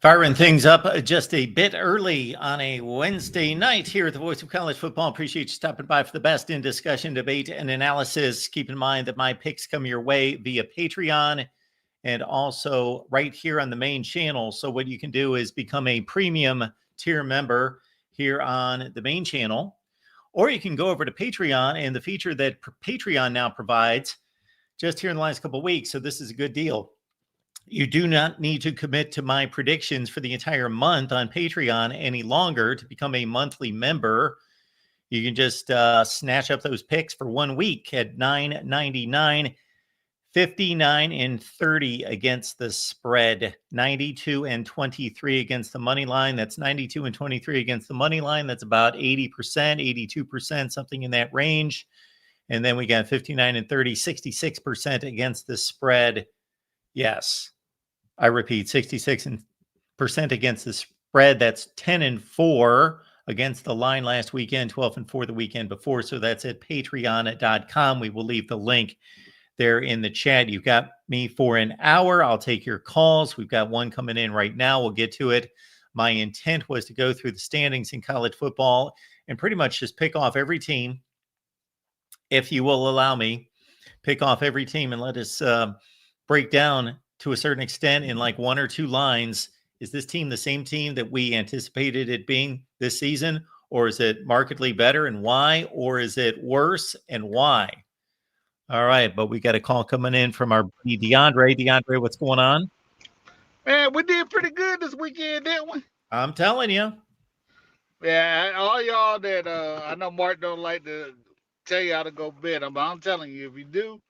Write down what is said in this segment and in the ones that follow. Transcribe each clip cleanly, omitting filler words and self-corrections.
Firing things up just a bit early on a Wednesday night here at the Voice of College Football. Appreciate you stopping by for the best in discussion, debate, and analysis. Keep in mind that my picks come your way via Patreon and also right here on the main channel. So what you can do is become a premium tier member here on the main channel, or you can go over to Patreon and the feature that Patreon now provides just here in the last couple of weeks. So this is a good deal. You do not need to commit to my predictions for the entire month on Patreon any longer to become a monthly member. You can just snatch up those picks for 1 week at $9.99, 59 and 30 against the spread, 92 and 23 against the money line. That's 92 and 23 against the money line. That's about 80%, 82%, something in that range. And then we got 59 and 30, 66% against the spread. Yes, I repeat, 66% against the spread. That's 10 and 4 against the line last weekend, 12 and 4 the weekend before. So that's at patreon.com. We will leave the link there in the chat. You've got me for an hour. I'll take your calls. We've got one coming in right now. We'll get to it. My intent was to go through the standings in college football and pretty much just pick off every team, if you will allow me, pick off every team and let us break down to a certain extent in like one or two lines. Is this team the same team that we anticipated it being this season? Or is it markedly better and why? Or is it worse and why? All right, but we got a call coming in from our buddy DeAndre. DeAndre, what's going on? Man, we did pretty good this weekend, didn't we? I'm telling you. Yeah, all y'all that I know Mark don't like to tell you how to go bet them, but I'm telling you, if you do,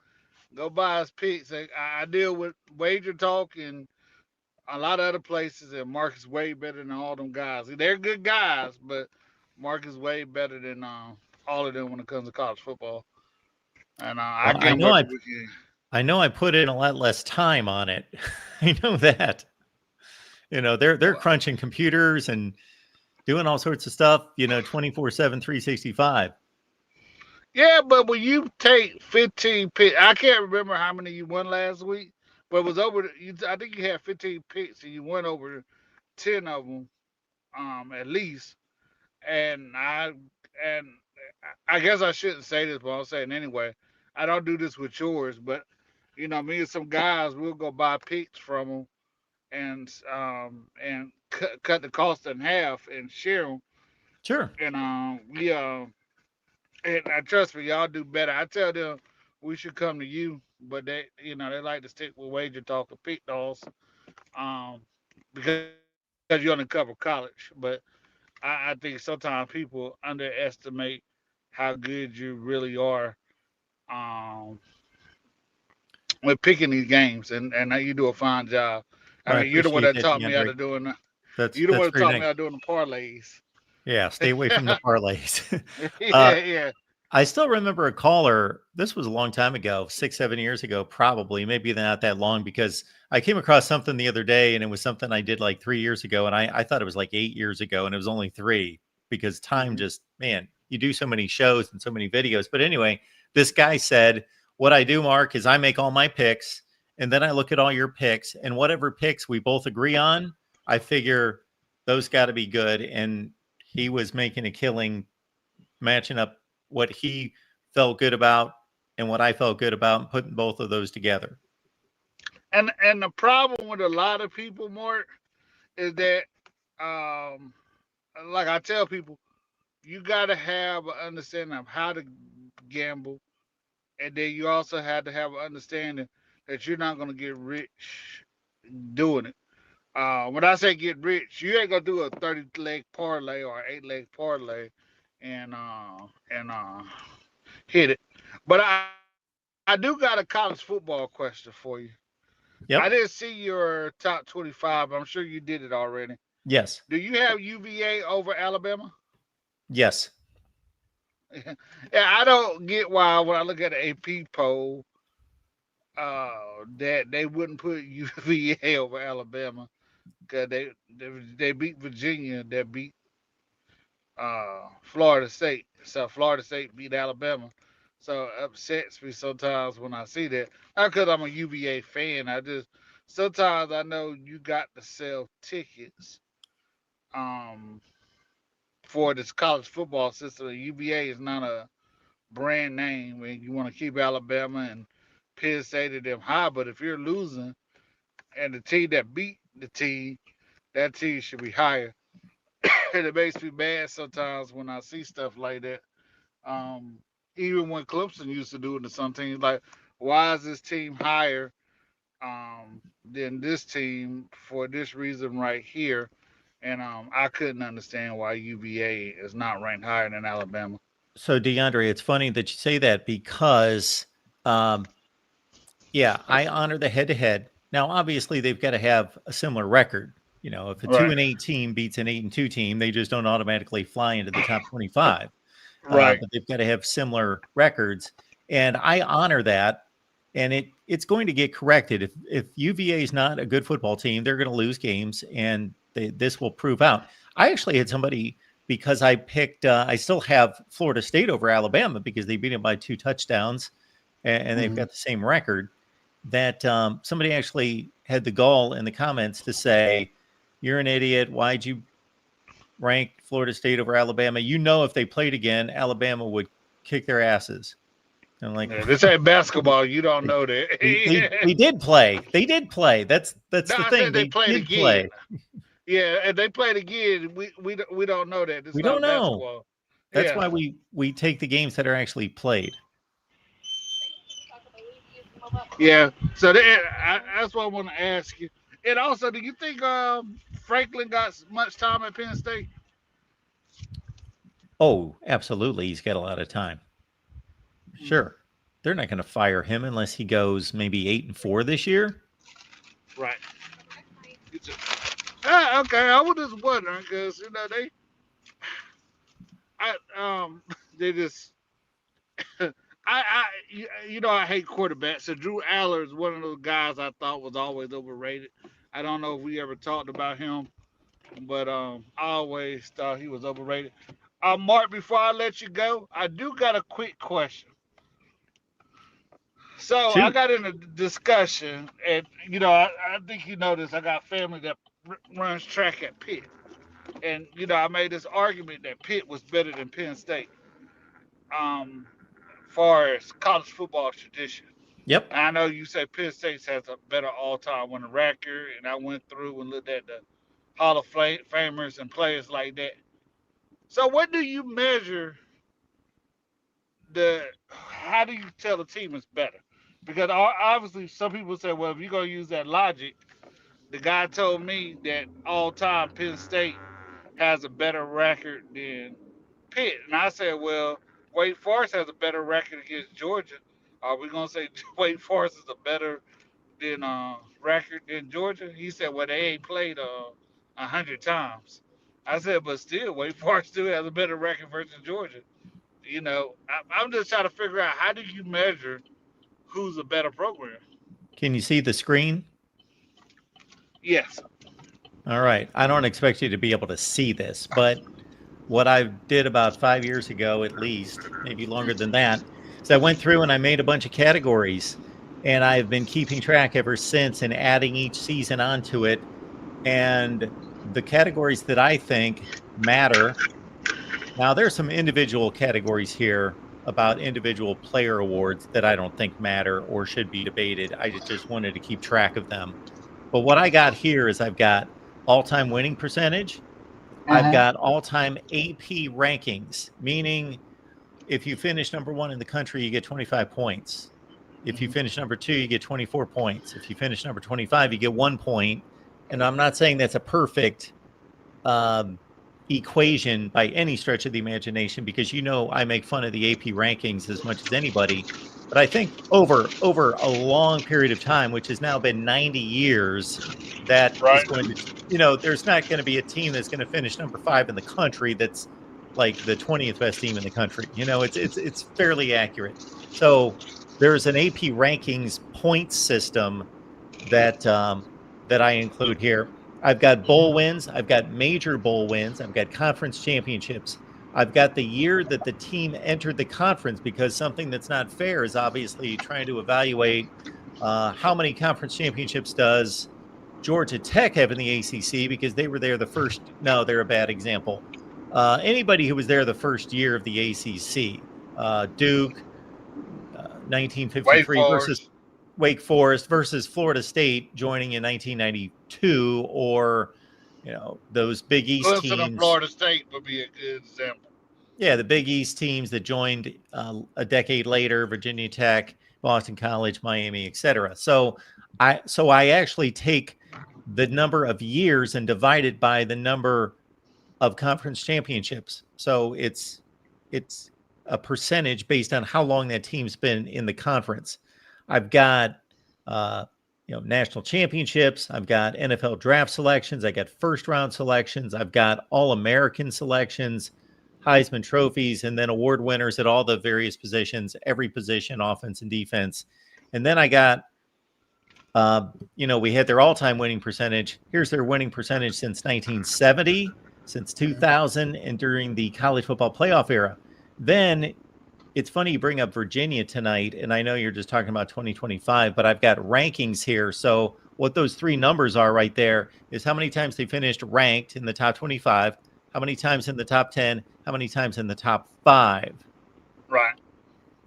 go buy us picks. I deal with Wager Talk and a lot of other places, and Mark is way better than all them guys. They're good guys, but Mark is way better than all of them when it comes to college football. And I Well, gamble every weekend. I know I put in a lot less time on it. I know that. You know, they're crunching computers and doing all sorts of stuff, 24/7, 365. Yeah, but when you take 15 picks, I can't remember how many you won last week, but it was over. I think you had 15 picks and you went over 10 of them, at least. And and I guess I shouldn't say this, but I'm saying anyway. I don't do this with yours, but me and some guys, we'll go buy picks from them and cut the cost in half and share them. Sure. And and trust me, y'all do better. I tell them we should come to you, but they like to stick with Wager Talk or Pick Dolls, um, because you're undercover college. But I think sometimes people underestimate how good you really are, um, with picking these games, and you do a fine job. I Well, I mean, you're the one appreciate that that, taught me how DeAndre. to doing. That's You're the one that's that very taught me nice. how to doing the parlays. Yeah, stay away from the parlays. Yeah, yeah. I still remember a caller. This was a long time ago, 6, 7 years ago, probably, maybe not that long, because I came across something the other day and it was something I did like 3 years ago. And I thought it was like 8 years ago and it was only three because time Hmm. just, man, you do so many shows and so many videos. But anyway, this guy said, what I do, Mark, is I make all my picks and then I look at all your picks and whatever picks we both agree on, I figure those got to be good. And he was making a killing matching up what he felt good about and what I felt good about and putting both of those together. And the problem with a lot of people, Mark, is that, um, like I tell people, you got to have an understanding of how to gamble, and then you also have to have an understanding that you're not going to get rich doing it. When I say get rich, you ain't gonna do a 30 leg parlay or 8 leg parlay and hit it. But I do got a college football question for you. I didn't Yep. see your top 25. I'm sure you did it already. Yes. Do you have UVA over Alabama? Yes. Yeah, I don't get why when I look at the AP poll, that they wouldn't put UVA over Alabama because they beat Virginia, that beat Florida State. So Florida State beat Alabama. So it upsets me sometimes when I see that. Not because I'm a UVA fan. I just sometimes I know you got to sell tickets um, for this college football system. UVA is not a brand name, and you want to keep Alabama and Penn State at them high. But if you're losing and the team that beat the team, that team should be higher. And it makes me mad sometimes when I see stuff like that. Um, Even when Clemson used to do it to some teams, like, why is this team higher than this team for this reason right here? And I couldn't understand why UVA is not ranked higher than Alabama. So, DeAndre, it's funny that you say that because, um, yeah, I honor the head to head. Now, obviously, they've got to have a similar record. You know, if a Right, 2-8 team beats an 8-2 team, they just don't automatically fly into the top 25. right. But they've got to have similar records, and I honor that. And it's going to get corrected if UVA is not a good football team, they're going to lose games, and this will prove out. I actually had somebody because I picked. I still have Florida State over Alabama because they beat them by 2 touchdowns, and they've Hmm. got the same record. That somebody actually had the gall in the comments to say, "You're an idiot. Why'd you rank Florida State over Alabama? You know, if they played again, Alabama would kick their asses." And I'm like, Yeah, this ain't basketball. You don't they, know they that. did play. They did play. That's No, the I thing. said they They played did again. play. Yeah, and they played again. We don't know that. It's We don't not know. basketball. That's Yeah, why we take the games that are actually played. yeah. So that's what I want to ask you. And also, do you think Franklin got much time at Penn State? Oh, absolutely. He's got a lot of time. Mm, Sure. They're not going to fire him unless he goes maybe 8-4 this year. right. Okay. I was just wondering because I they just I hate quarterbacks. So Drew Aller is one of those guys I thought was always overrated. I don't know if we ever talked about him, but I always thought he was overrated. Mark, before I let you go, I do got a quick question. So I Shoot. got in a discussion, and I think you know this. I got family that runs track at Pitt, and I made this argument that Pitt was better than Penn State, far as college football tradition. Yep. I know you say Penn State has a better all-time winning record, and I went through and looked at the Hall of Famers and players like that. So, what do you measure the? How do you tell a team is better? Because obviously, some people say, well, if you're gonna use that logic, the guy told me that all-time Penn State has a better record than Pitt, and I said, well, Wake Forest has a better record against Georgia. Are we gonna say Wake Forest is a better than record in Georgia? He said, well, they ain't played 100 times. I said, but still, Wake Forest still has a better record versus Georgia. I'm just trying to figure out how do you measure who's a better program? Can you see the screen? Yes. All right. I don't expect you to be able to see this, but what I did about 5 years ago, at least, maybe longer than that, is I went through and I made a bunch of categories, and I've been keeping track ever since and adding each season onto it. And the categories that I think matter. Now, there's some individual categories here about individual player awards that I don't think matter or should be debated. I just wanted to keep track of them. But what I got here is I've got all-time winning percentage. I've Uh-huh. got all-time AP rankings, meaning if you finish number 1 in the country, you get 25 points. If you Hmm. finish number 2, you get 24 points. If you finish number 25, you get 1 point. And I'm not saying that's a perfect um, equation by any stretch of the imagination, because I make fun of the AP rankings as much as anybody. But I think over a long period of time, which has now been 90 years, that is Right. going to, there's not going to be a team that's going to finish number 5 in the country that's like the 20th best team in the country. It's fairly accurate. So there's an AP rankings point system that I include here. I've got bowl wins. I've got major bowl wins. I've got conference championships. I've got the year that the team entered the conference, because something that's not fair is obviously trying to evaluate How many conference championships does Georgia Tech have in the ACC? Because they were there the first. No, they're a bad example. Anybody who was there the first year of the ACC, Duke, Wake 1953 versus Forest. Wake Forest versus Florida State joining in 1992, or those Big East Clemson and teams. Florida State would be a good example. Yeah, the Big East teams that joined a decade later: Virginia Tech, Boston College, Miami, etc. So I actually take the number of years and divide it by the number of conference championships. So it's a percentage based on how long that team's been in the conference. I've got national championships. I've got NFL draft selections. I got first round selections. I've got All-American selections, Heisman trophies, and then award winners at all the various positions, every position, offense and defense. And then I got we had their all-time winning percentage. Here's their winning percentage since 1970, since 2000, and during the college football playoff era. Then it's funny you bring up Virginia tonight, and I know you're just talking about 2025, but I've got rankings here. So what those three numbers are right there is how many times they finished ranked in the top 25, how many times in the top 10, how many times in the top 5. Right.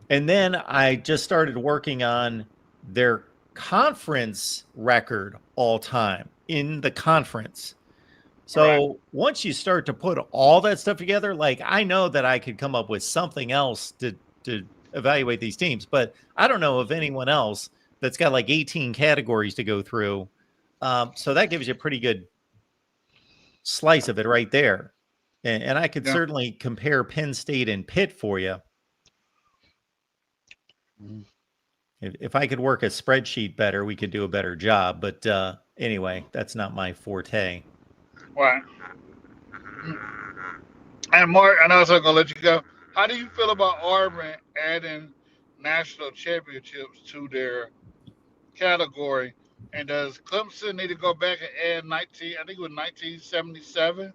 And then I just started working on their conference record all time in the conference. So once you start to put all that stuff together, like I know that I could come up with something else to evaluate these teams, but I don't know of anyone else that's got like 18 categories to go through. So that gives you a pretty good slice of it right there. And I could certainly compare Penn State and Pitt for you. If I could work a spreadsheet better, we could do a better job. But anyway, that's not my forte. Right. And Mark, I know I was going to let you go. How do you feel about Auburn adding national championships to their category? And does Clemson need to go back and add 19? I think it was 1977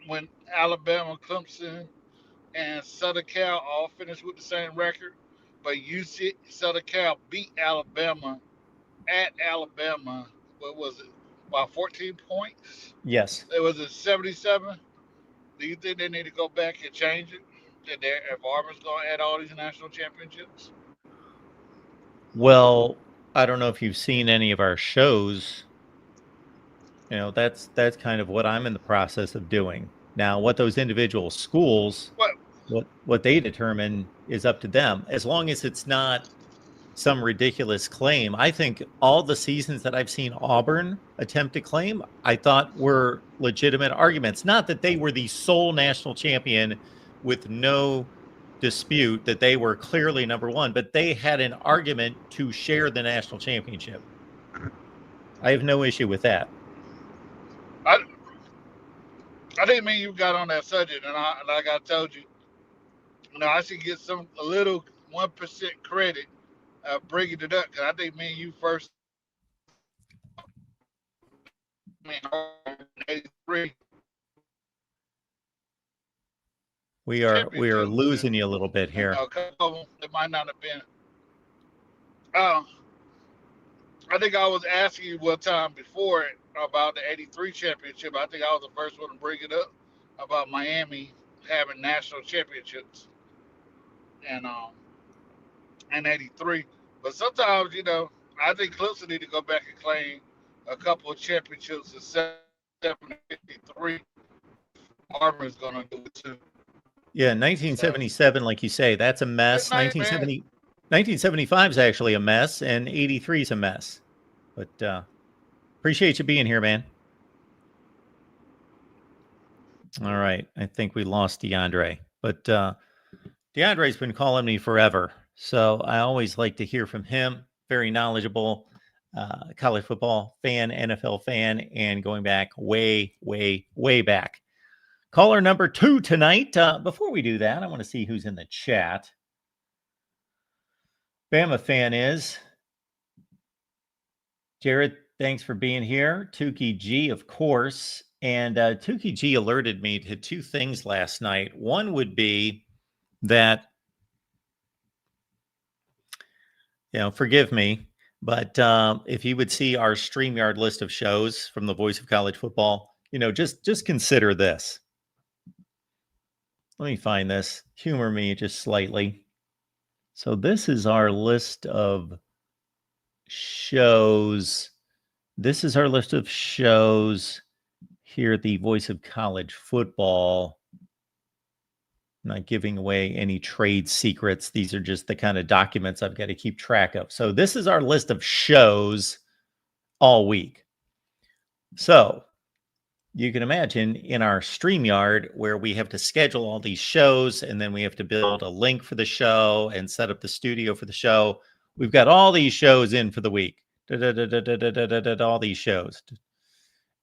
when Alabama, Clemson, and Southern Cal all finished with the same record, but UC Southern Cal beat Alabama at Alabama. What was it? About 14 points. Yes. It was a 77. Do you think they need to go back and change it? If Auburn's going to add all these national championships? Well, I don't know if you've seen any of our shows. That's kind of what I'm in the process of doing. Now, what those individual schools, what they determine is up to them. As long as it's not some ridiculous claim. I think all the seasons that I've seen Auburn attempt to claim, I thought were legitimate arguments. Not that they were the sole national champion with no dispute, that they were clearly number one, but they had an argument to share the national championship. I have no issue with that. I didn't mean you got on that subject, and like I told you, I should get a little 1% credit bringing it up, because I think me and you first. We are losing you a little bit here. A couple of them, it might not have been. I think I was asking you one time before about the '83 championship. I think I was the first one to bring it up about Miami having national championships and '83. But sometimes, I think Clemson need to go back and claim a couple of championships in '73. Auburn's going to do it too. Yeah, 1977, like you say, that's a mess. 1975 is actually a mess, and 83 is a mess. But appreciate you being here, man. All right, I think we lost DeAndre, but DeAndre's been calling me forever, so I always like to hear from him. Very knowledgeable college football fan, NFL fan, and going back way, way, way back. Caller number 2 tonight. Before we do that, I want to see who's in the chat. Bama fan is Jared. Thanks for being here. Tukey G, of course. And Tukey G alerted me to 2 things last night. One would be that forgive me, but if you would see our StreamYard list of shows from the Voice of College Football, just consider this. Let me find this. Humor me just slightly. So this is our list of shows. This is our list of shows here at the Voice of College Football. Not giving away any trade secrets. These are just the kind of documents I've got to keep track of. So this is our list of shows all week. So you can imagine in our StreamYard where we have to schedule all these shows and then we have to build a link for the show and set up the studio for the show. We've got all these shows in for the week. All these shows.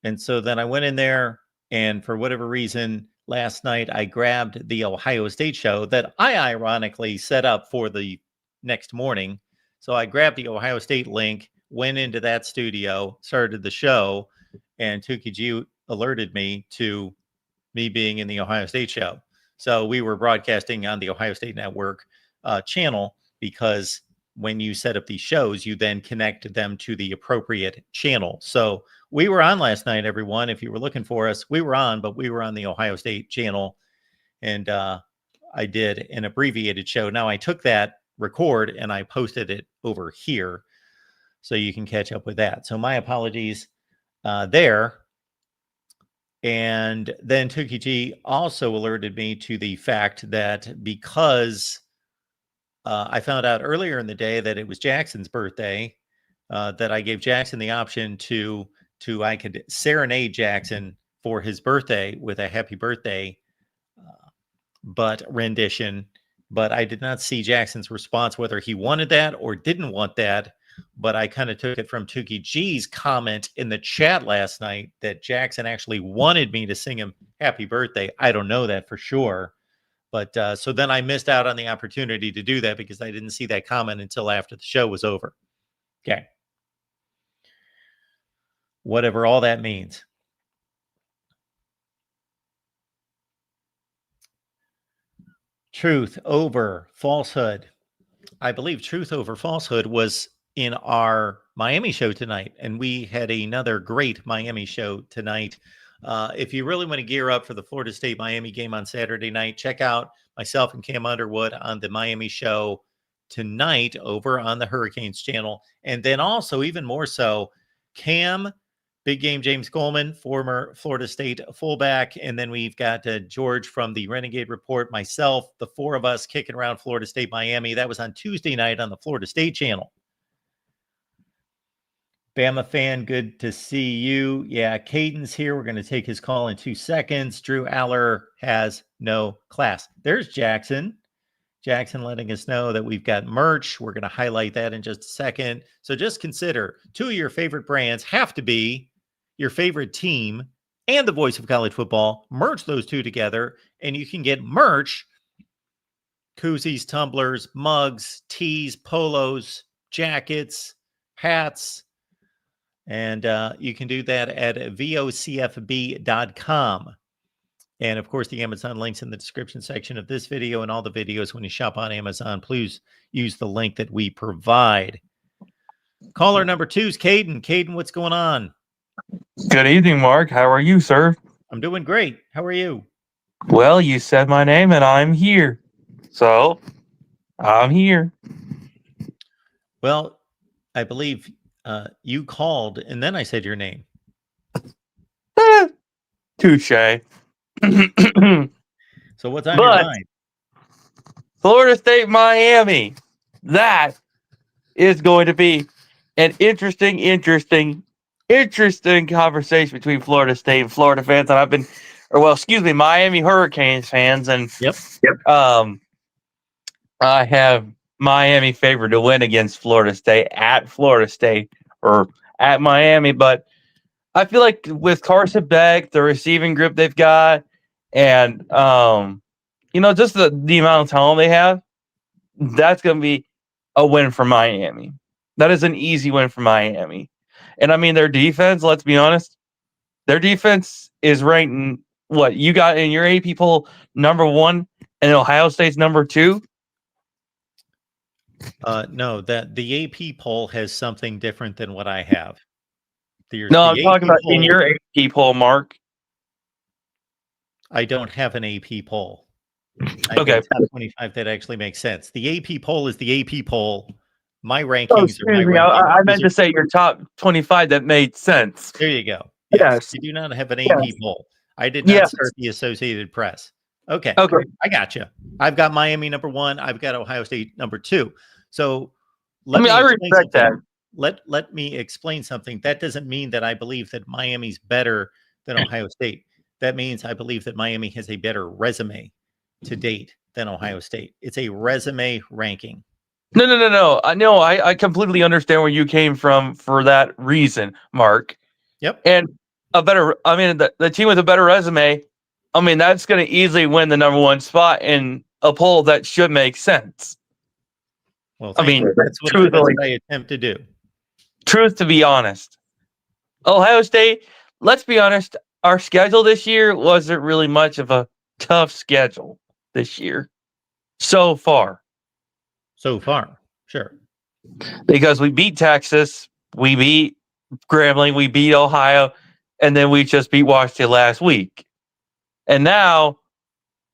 And so then I went in there and for whatever reason, last night I grabbed the Ohio State show that I ironically set up for the next morning. So I grabbed the Ohio State link, went into that studio, started the show, and Tukey G alerted me to me being in the Ohio State show. So we were broadcasting on the Ohio State Network channel because when you set up these shows, you then connect them to the appropriate channel. So we were on last night, everyone. If you were looking for us, we were on, but we were on the Ohio State channel. And I did an abbreviated show. Now I took that record and I posted it over here so you can catch up with that. So my apologies there. And then Tukey G also alerted me to the fact that because I found out earlier in the day that it was Jackson's birthday, that I gave Jackson the option to I could serenade Jackson for his birthday with a happy birthday but rendition. But I did not see Jackson's response, whether he wanted that or didn't want that. But I kind of took it from Tukey G's comment in the chat last night that Jackson actually wanted me to sing him happy birthday. I don't know that for sure. But so then I missed out on the opportunity to do that because I didn't see that comment until after the show was over. Okay. Whatever all that means. Truth over falsehood. I believe truth over falsehood was in our Miami show tonight, and we had another great Miami show tonight. If you really want to gear up for the Florida State Miami game on Saturday night, check out myself and Cam Underwood on the Miami show tonight over on the Hurricanes channel. And then also, even more so, Cam, Big Game James Coleman, former Florida State fullback. And then we've got George from the Renegade Report, myself, the four of us kicking around Florida State Miami. That was on Tuesday night on the Florida State channel. Bama fan, good to see you. Yeah, Caden's here. We're going to take his call in 2 seconds. Drew Aller has no class. There's Jackson. Jackson letting us know that we've got merch. We're going to highlight that in just a second. So just consider 2 of your favorite brands have to be your favorite team and the Voice of College Football. Merge those two together, and you can get merch, koozies, tumblers, mugs, tees, polos, jackets, hats, and you can do that at vocfb.com. And of course, the Amazon links in the description section of this video and all the videos. When you shop on Amazon, please use the link that we provide. Caller number 2 is Caden. Caden, what's going on? Good evening, Mark. How are you, sir? I'm doing great. How are you? Well, you said my name and I'm here. So, I'm here. Well, I believe you called and then I said your name. Touche. So what's on your mind? Florida State, Miami. That is going to be an interesting conversation between Florida State and Florida fans. And Miami Hurricanes fans. And Yep. I have Miami favored to win against Florida State or at Miami. But I feel like with Carson Beck, the receiving group they've got, and just the amount of talent they have, that's going to be a win for Miami. That is an easy win for Miami. And I mean, their defense, let's be honest, their defense is ranked what you got in your AP poll number 1 and Ohio State's number 2. No, that the AP poll has something different than what I have. There's No, the I'm talking AP about in poll. your AP poll, Mark. I don't have an AP poll. I have Okay. a top 25 that actually makes sense. The AP poll is the AP poll. My Oh, rankings are my excuse me. rankings. I Those meant are, to say your top 25 that made sense. there you go. Yes, Yes. I do not have an AP Yes. poll. I did not Yes. start the Associated Press. Okay, Okay. I got you. I've got Miami number 1. I've got Ohio State number 2. So I let mean, me I explain respect that. something. Let me explain something. That doesn't mean that I believe that Miami's better than Ohio State. That means I believe that Miami has a better resume to date than Ohio State. It's a resume ranking. No. I know. I completely understand where you came from for that reason, Mark. Yep. And the team with a better resume, I mean, that's going to easily win the number 1 spot in a poll that should make sense. Well, I mean, that's what I attempt to do. Truth to be honest, Ohio State, let's be honest, our schedule this year wasn't really much of a tough schedule this year so far. So far, sure. Because we beat Texas, we beat Grambling, we beat Ohio, and then we just beat Washington last week. And now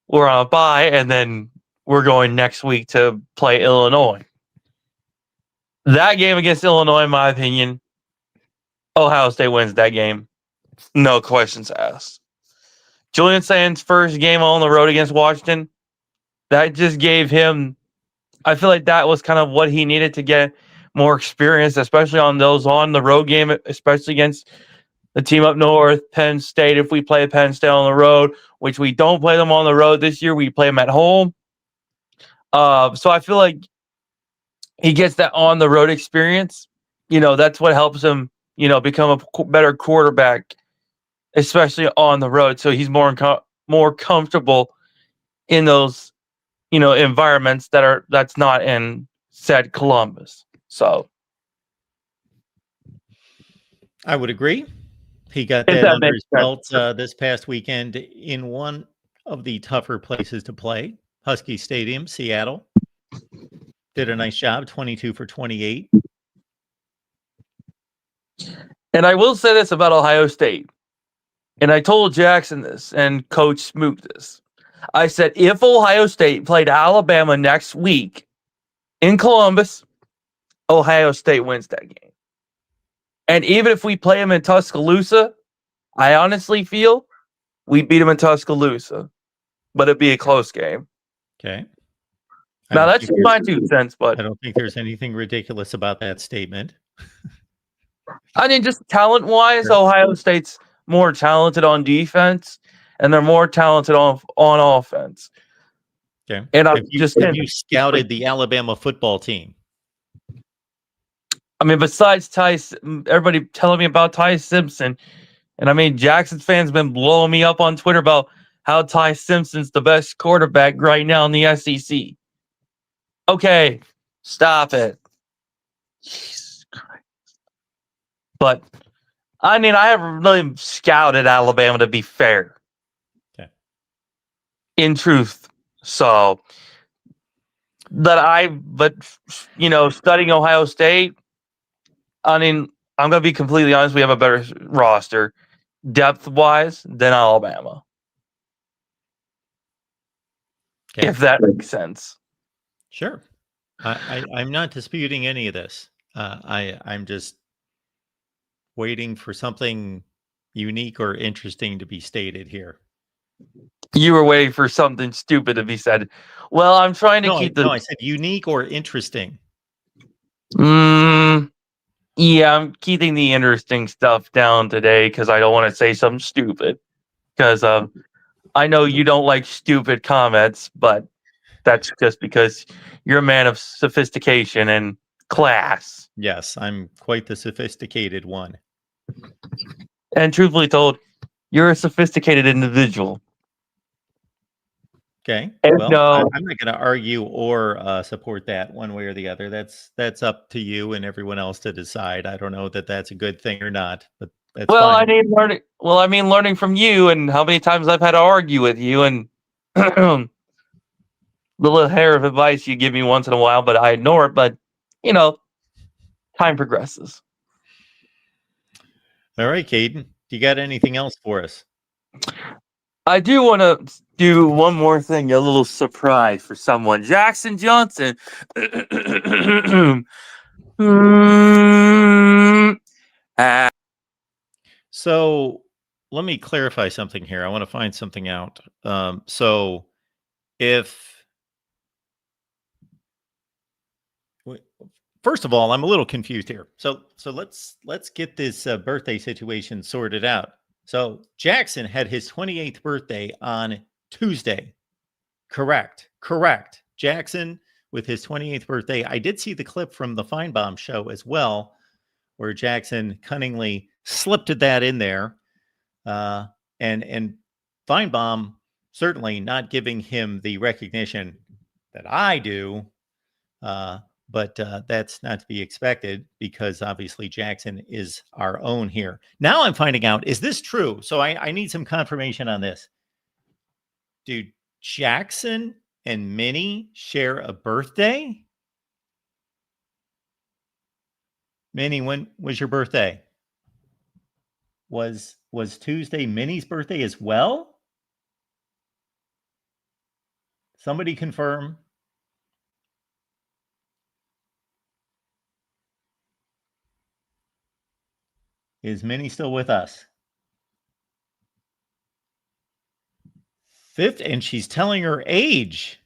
we're on a bye, and then we're going next week to play Illinois. That game against Illinois, in my opinion, Ohio State wins that game. No questions asked. Julian Sands' first game on the road against Washington, that just gave him, I feel like that was kind of what he needed to get more experience, especially on those on the road game, especially against the team up north, Penn State. If we play Penn State on the road, which we don't play them on the road this year, we play them at home. So I feel like he gets that on the road experience. That's what helps him, become a better quarterback, especially on the road. So he's more comfortable in those, environments that's not in said Columbus. So I would agree. He got if that that under makes his sense. belt this past weekend in one of the tougher places to play, Husky Stadium, Seattle. Did a nice job, 22 for 28. And I will say this about Ohio State. And I told Jackson this and Coach Smoot this. I said, if Ohio State played Alabama next week in Columbus, Ohio State wins that game. And even if we play them in Tuscaloosa, I honestly feel we beat them in Tuscaloosa, but it'd be a close game. Okay. Now, that's just my 2 cents, but I don't think there's anything ridiculous about that statement. I mean, just talent-wise, Ohio State's more talented on defense, and they're more talented on offense. Okay. And have you scouted the Alabama football team? I mean, besides everybody telling me about Ty Simpson, and I mean, Jackson's fans been blowing me up on Twitter about how Ty Simpson's the best quarterback right now in the SEC. Okay, stop it. Jesus Christ. But, I mean, I haven't really scouted Alabama, to be fair. Okay. In truth. So, studying Ohio State, I mean, I'm going to be completely honest, we have a better roster, depth-wise, than Alabama. Okay. If that makes sense. Sure. I'm not disputing any of this. I'm just waiting for something unique or interesting to be stated here. You were waiting for something stupid to be said. Well, I'm trying to keep I said unique or interesting. Yeah, I'm keeping the interesting stuff down today because I don't want to say something stupid. Because I know you don't like stupid comments, but that's just because you're a man of sophistication and class. Yes, I'm quite the sophisticated one. And truthfully told, you're a sophisticated individual. Okay. And well, no, I'm not going to argue or support that one way or the other. That's up to you and everyone else to decide. I don't know that that's a good thing or not, but that's fine. I mean, learning from you and how many times I've had to argue with you, and the little hair of advice you give me once in a while, but I ignore it. But time progresses. All right, Caden, you got anything else for us? I do want to do one more thing, a little surprise for someone. Jackson Johnson. So let me clarify something here. I want to find something out. So if first of all, I'm a little confused here. So let's get this birthday situation sorted out. So Jackson had his 28th birthday on Tuesday. Correct. Jackson with his 28th birthday. I did see the clip from the Feinbaum show as well, where Jackson cunningly slipped that in there. And Feinbaum certainly not giving him the recognition that I do. But that's not to be expected because obviously Jackson is our own here. Now I'm finding out, is this true? So I need some confirmation on this. Do Jackson and Minnie share a birthday? Minnie, when was your birthday? Was Tuesday Minnie's birthday as well? Somebody confirm. Is Minnie still with us? Fifth, and she's telling her age,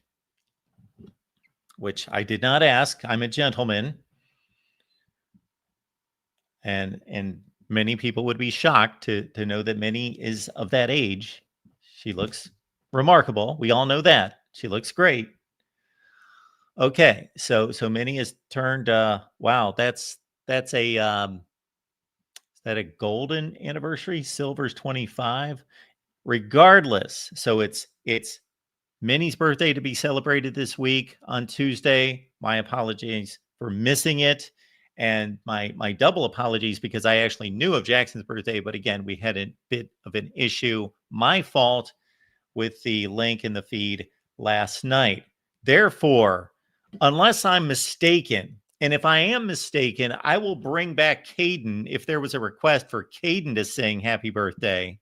which I did not ask. I'm a gentleman. And many people would be shocked to know that Minnie is of that age. She looks remarkable. We all know that. She looks great. Okay, so Minnie has turned wow, that's a is that a golden anniversary? Silver's 25. Regardless, so it's Minnie's birthday to be celebrated this week on Tuesday. My apologies for missing it. And my double apologies because I actually knew of Jackson's birthday, but again, we had a bit of an issue. My fault with the link in the feed last night. Therefore, unless I'm mistaken, and if I am mistaken, I will bring back Caden if there was a request for Caden to sing happy birthday.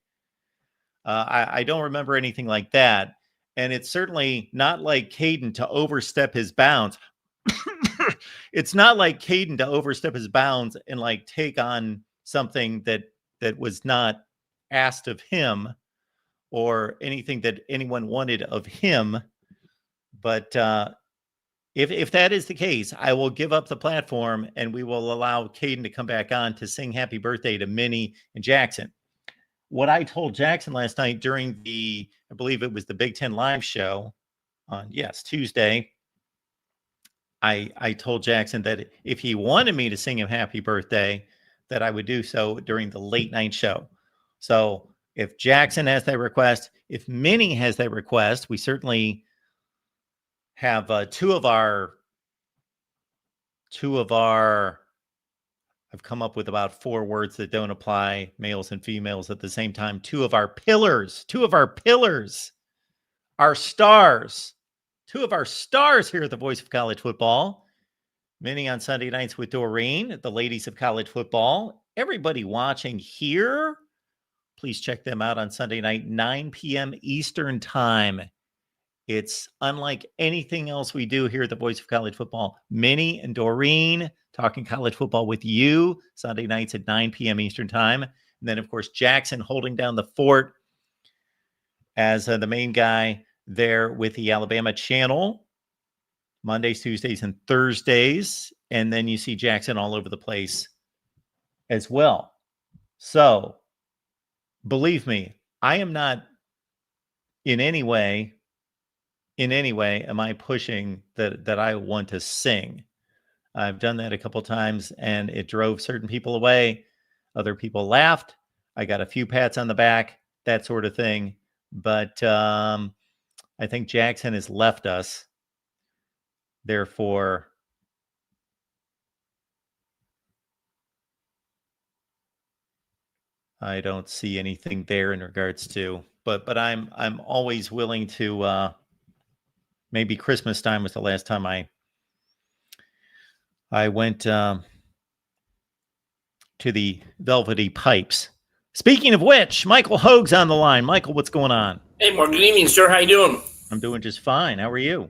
I don't remember anything like that. And it's certainly not like Caden to overstep his bounds. It's not like Caden to overstep his bounds and like take on something that was not asked of him or anything that anyone wanted of him. But if that is the case, I will give up the platform and we will allow Caden to come back on to sing happy birthday to Minnie and Jackson. What I told Jackson last night during I believe it was the Big Ten Live show on, Tuesday, I told Jackson that if he wanted me to sing him happy birthday, that I would do so during the late night show. So if Jackson has that request, if Minnie has that request, we certainly have two of our I've come up with about 4 words that don't apply, males and females at the same time. Two of our pillars, our stars, 2 of our stars here at the Voice of College Football. Minnie on Sunday nights with Doreen, the ladies of college football. Everybody watching here, please check them out on Sunday night, 9 p.m. Eastern Time. It's unlike anything else we do here at the Voice of College Football. Minnie and Doreen talking college football with you Sunday nights at 9 p.m. Eastern Time. And then, of course, Jackson holding down the fort as the main guy there with the Alabama channel. Mondays, Tuesdays, and Thursdays. And then you see Jackson all over the place as well. So, believe me, I am not in any way am I pushing that I want to sing. I've done that a couple times and it drove certain people away. Other people laughed. I got a few pats on the back, that sort of thing. But I think Jackson has left us. Therefore, I don't see anything there in regards to, but I'm always willing to maybe Christmas time was the last time I went to the Velvety Pipes. Speaking of which, Michael Hoag's on the line. Michael, what's going on? Hey, Mark. Good evening, sir. How you doing? I'm doing just fine. How are you?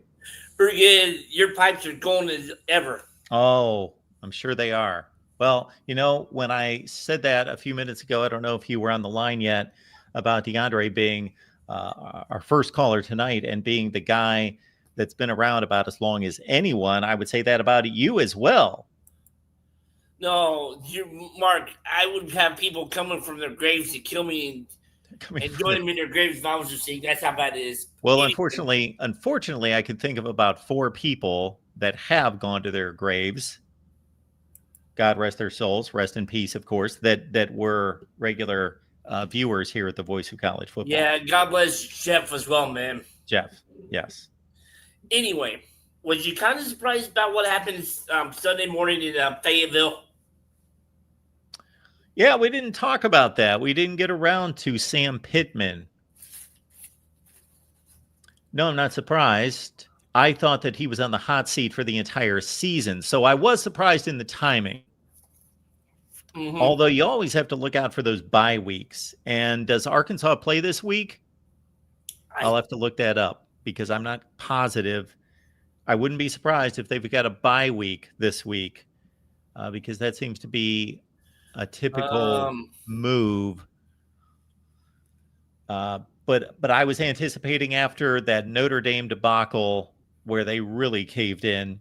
Pretty good. Your pipes are going as ever. Oh, I'm sure they are. Well, when I said that a few minutes ago, I don't know if you were on the line yet, about DeAndre being our first caller tonight and being the guy that's been around about as long as anyone. I would say that about you as well. No, Mark, I would have people coming from their graves to kill me and join them in their graves if I was to see. That's how bad it is. Well, unfortunately, I can think of about 4 people that have gone to their graves. God rest their souls. Rest in peace, of course, that were regular viewers here at the Voice of College Football. Yeah, God bless Jeff as well, man. Jeff, yes. Anyway, was you kind of surprised about what happened Sunday morning in Fayetteville? Yeah, we didn't talk about that. We didn't get around to Sam Pittman. No, I'm not surprised. I thought that he was on the hot seat for the entire season, so I was surprised in the timing. Mm-hmm. Although you always have to look out for those bye weeks. And does Arkansas play this week? I'll have to look that up because I'm not positive. I wouldn't be surprised if they've got a bye week this week because that seems to be a typical move. But I was anticipating after that Notre Dame debacle where they really caved in.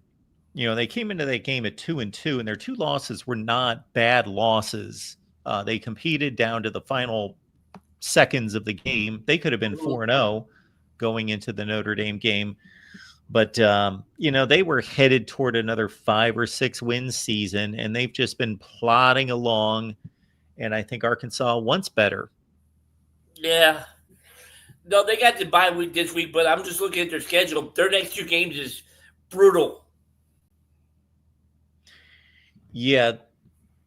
They came into that game at 2-2, and their 2 losses were not bad losses. They competed down to the final seconds of the game. They could have been 4-0 going into the Notre Dame game. But, they were headed toward another 5 or 6 win season, and they've just been plodding along. And I think Arkansas wants better. Yeah. No, they got the bye week this week, but I'm just looking at their schedule. Their next 2 games is brutal. Yeah,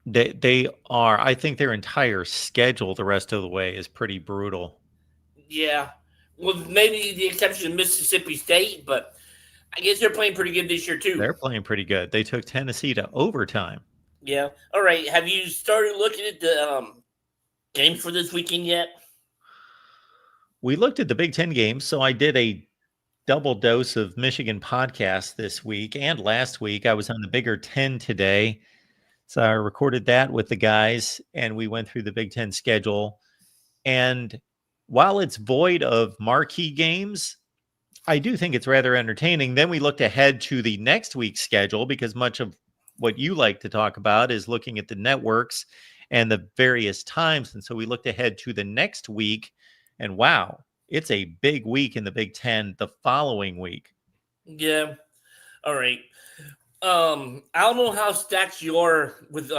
they are. I think their entire schedule the rest of the way is pretty brutal. Yeah. Well, maybe the exception of Mississippi State, but I guess they're playing pretty good this year, too. They're playing pretty good. They took Tennessee to overtime. Yeah. All right. Have you started looking at the games for this weekend yet? We looked at the Big Ten games, so I did a double dose of Michigan podcasts this week and last week. I was on the Bigger 10 today. So I recorded that with the guys, and we went through the Big Ten schedule. And while it's void of marquee games, I do think it's rather entertaining. Then we looked ahead to the next week's schedule because much of what you like to talk about is looking at the networks and the various times. And so we looked ahead to the next week, and wow, it's a big week in the Big Ten the following week. Yeah. All right. I don't know how stacked you are with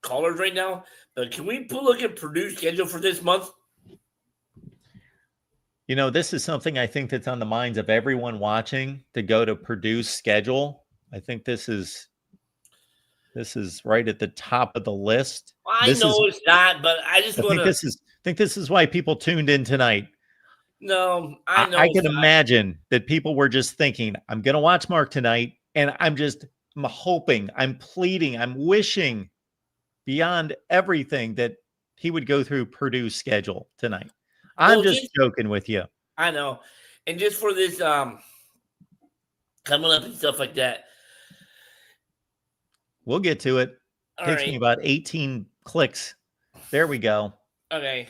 callers right now, but can we look at Purdue's schedule for this month? This is something I think that's on the minds of everyone watching, to go to Purdue's schedule. I think this is right at the top of the list. I know it's not, but I just want to think this is why people tuned in tonight. No, I know. I can imagine that people were just thinking, I'm going to watch Mark tonight, and I'm hoping, I'm pleading, I'm wishing beyond everything that he would go through Purdue's schedule tonight. I'm just joking with you. I know. And just for this coming up and stuff like that. We'll get to it. Takes me about 18 clicks. There we go. Okay.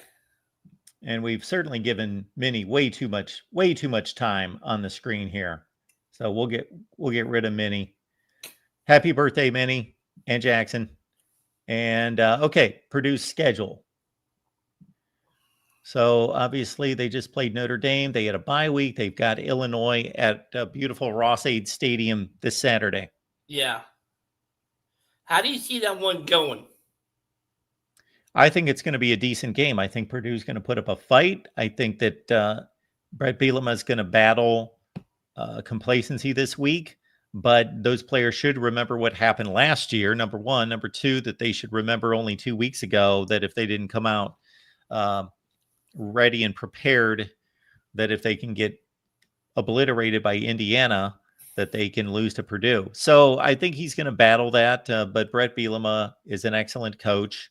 And we've certainly given Minnie way too much time on the screen here. So we'll get rid of Minnie. Happy birthday, Minnie and Jackson. And okay, Purdue's schedule. So obviously they just played Notre Dame. They had a bye week. They've got Illinois at beautiful Ross-Ade Stadium this Saturday. Yeah. How do you see that one going? I think it's going to be a decent game. I think Purdue's going to put up a fight. I think that Brett Bielema is going to battle complacency this week. But those players should remember what happened last year, number one. Number two, that they should remember only 2 weeks ago that if they didn't come out ready and prepared, that if they can get obliterated by Indiana that they can lose to Purdue. So I think he's going to battle that. But Brett Bielema is an excellent coach.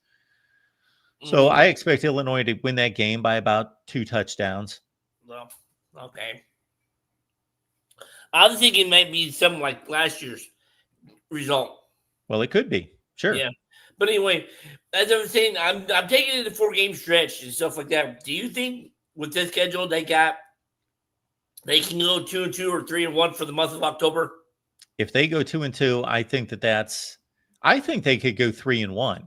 So I expect Illinois to win that game by about 2 touchdowns. Well, okay. I was thinking it might be something like last year's result. Well, it could be. Sure. Yeah. But anyway, as I was saying, I'm taking it a 4-game stretch and stuff like that. Do you think with this schedule they can go 2-2 or 3-1 for the month of October? If they go 2-2, I think I think they could go 3-1.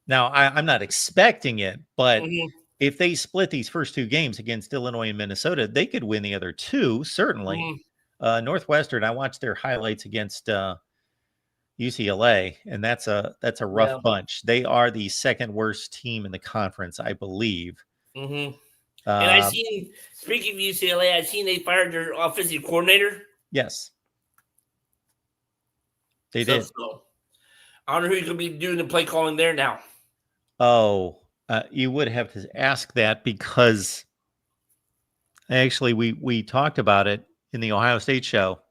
Now, I'm not expecting it, but if they split these first 2 games against Illinois and Minnesota, they could win the other 2, certainly. Northwestern, I watched their highlights against UCLA, and that's a rough bunch. They are the second worst team in the conference, I believe. And I seen, speaking of UCLA, I seen they fired their offensive coordinator. Yes, they did. So, I don't know who's going to be doing the play calling there now. Oh, you would have to ask that because actually we talked about it in the Ohio State show.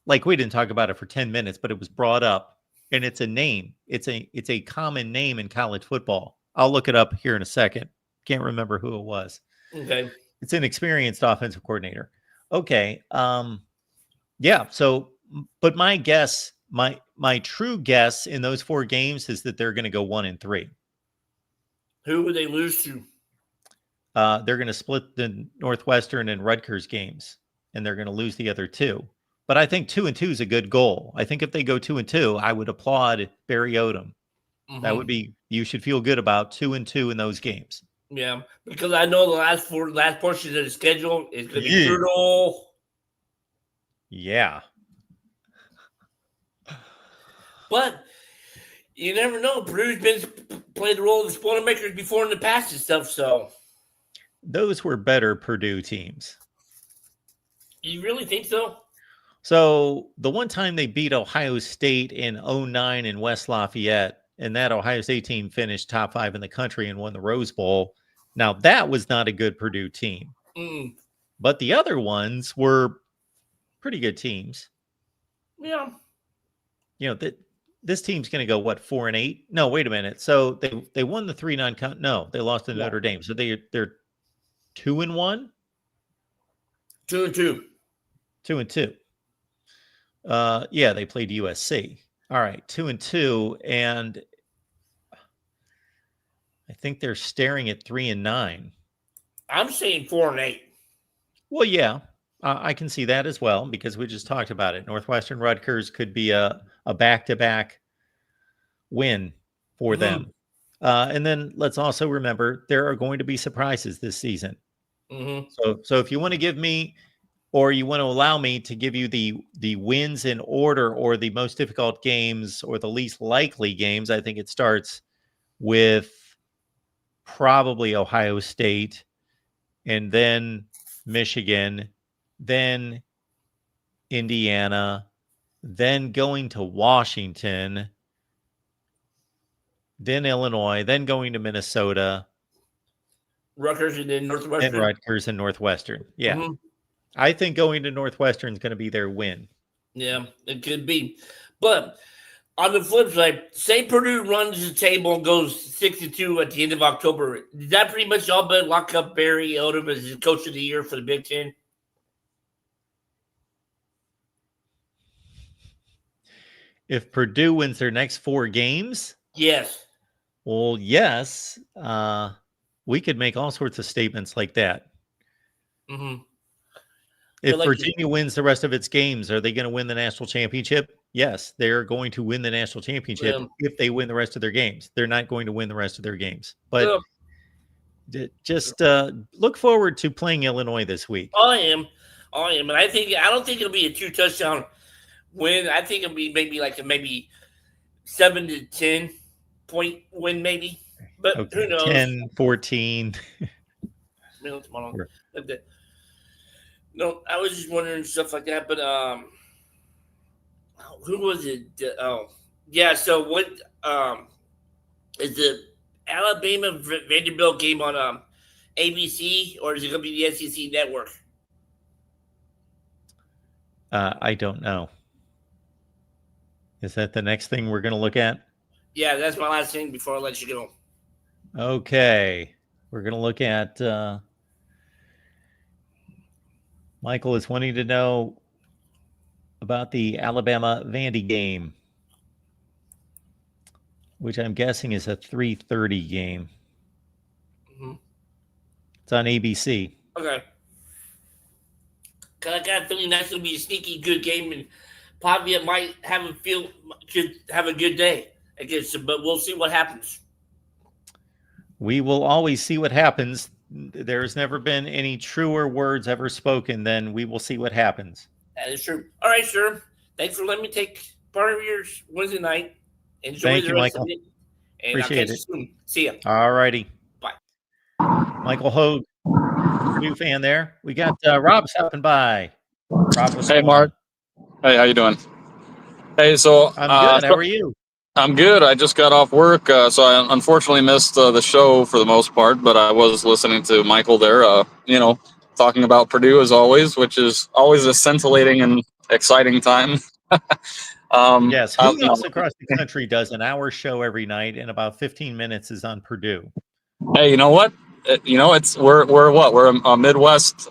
Like, we didn't talk about it for 10 minutes, but it was brought up, and it's a name. It's a common name in college football. I'll look it up here in a second. Can't remember who it was. Okay. It's an experienced offensive coordinator. Okay. Yeah. So, but my guess, my true guess in those 4 games is that they're going to go 1-3. Who would they lose to? They're going to split the Northwestern and Rutgers games, and they're going to lose the other 2. But I think 2-2 is a good goal. I think if they go 2-2, I would applaud Barry Odom. That would be, you should feel good about 2-2 in those games. Yeah, because I know the last portion of the schedule is going to be brutal. Yeah. But you never know. Purdue's been played the role of the Spoilermakers before in the past and stuff. So those were better Purdue teams. You really think so? So the one time they beat Ohio State in 2009 in West Lafayette, and that Ohio State team finished top 5 in the country and won the Rose Bowl. Now, that was not a good Purdue team. But the other ones were pretty good teams. Yeah. You know, this team's going to go, what, 4-8? No, wait a minute. So they won the 3-9 No, they lost to Notre Dame. So they're 2-1? 2-2. 2-2. Yeah, they played USC. All right, 2-2, and I think they're staring at 3-9. I'm saying 4-8. Well, yeah, I can see that as well because we just talked about it. Northwestern Rutgers could be a back-to-back win for them. And then let's also remember there are going to be surprises this season. So if you want to give me, or you want to allow me to give you the wins in order or the most difficult games or the least likely games, I think it starts with probably Ohio State and then Michigan, then Indiana, then going to Washington, then Illinois, then going to Minnesota. Rutgers and then Northwestern. And Rutgers and Northwestern. Yeah. I think going to Northwestern is going to be their win. Yeah, it could be. But on the flip side, say Purdue runs the table and goes 6-2 at the end of October. Does that pretty much all but lock up Barry Odom as the coach of the year for the Big Ten? If Purdue wins their next 4 games? Yes. Well, yes. We could make all sorts of statements like that. If Virginia wins the rest of its games, are they going to win the national championship? Yes, they're going to win the national championship if they win the rest of their games. They're not going to win the rest of their games. But just look forward to playing Illinois this week. I am. And I don't think it'll be a 2-touchdown win. I think it'll be maybe 7-10 point win, maybe. But who knows? 10-14. No, I was just wondering stuff like that. But who was it? Yeah. So what is the Alabama Vanderbilt game on ABC, or is it going to be the SEC network? I don't know. Is that the next thing we're going to look at? Yeah, that's my last thing before I let you go. Okay. We're going to look at Michael is wanting to know about the Alabama-Vandy game, which I'm guessing is a 3:30 game. Mm-hmm. It's on ABC. Okay. Cause I got a feeling that's gonna be a sneaky good game, and probably it might could have a good day against them, but we'll see what happens. We will always see what happens. There's never been any truer words ever spoken than we will see what happens. That is true. All right, sir. Thanks for letting me take part of your Wednesday night. Enjoy Thank the you, rest Michael. of it. And Appreciate I'll catch it. you soon. See ya. All righty. Bye. Michael Hogue, new fan there. We got Rob stopping by. Rob, what's Hey, going Mark. on? Hey, how you doing? Hey, so I'm good. How are you? I'm good. I just got off work, so I unfortunately missed the show for the most part, but I was listening to Michael there, talking about Purdue as always, which is always a scintillating and exciting time. Yes. Who else across the country does an hour show every night and about 15 minutes is on Purdue? Hey, you know what? We're a Midwest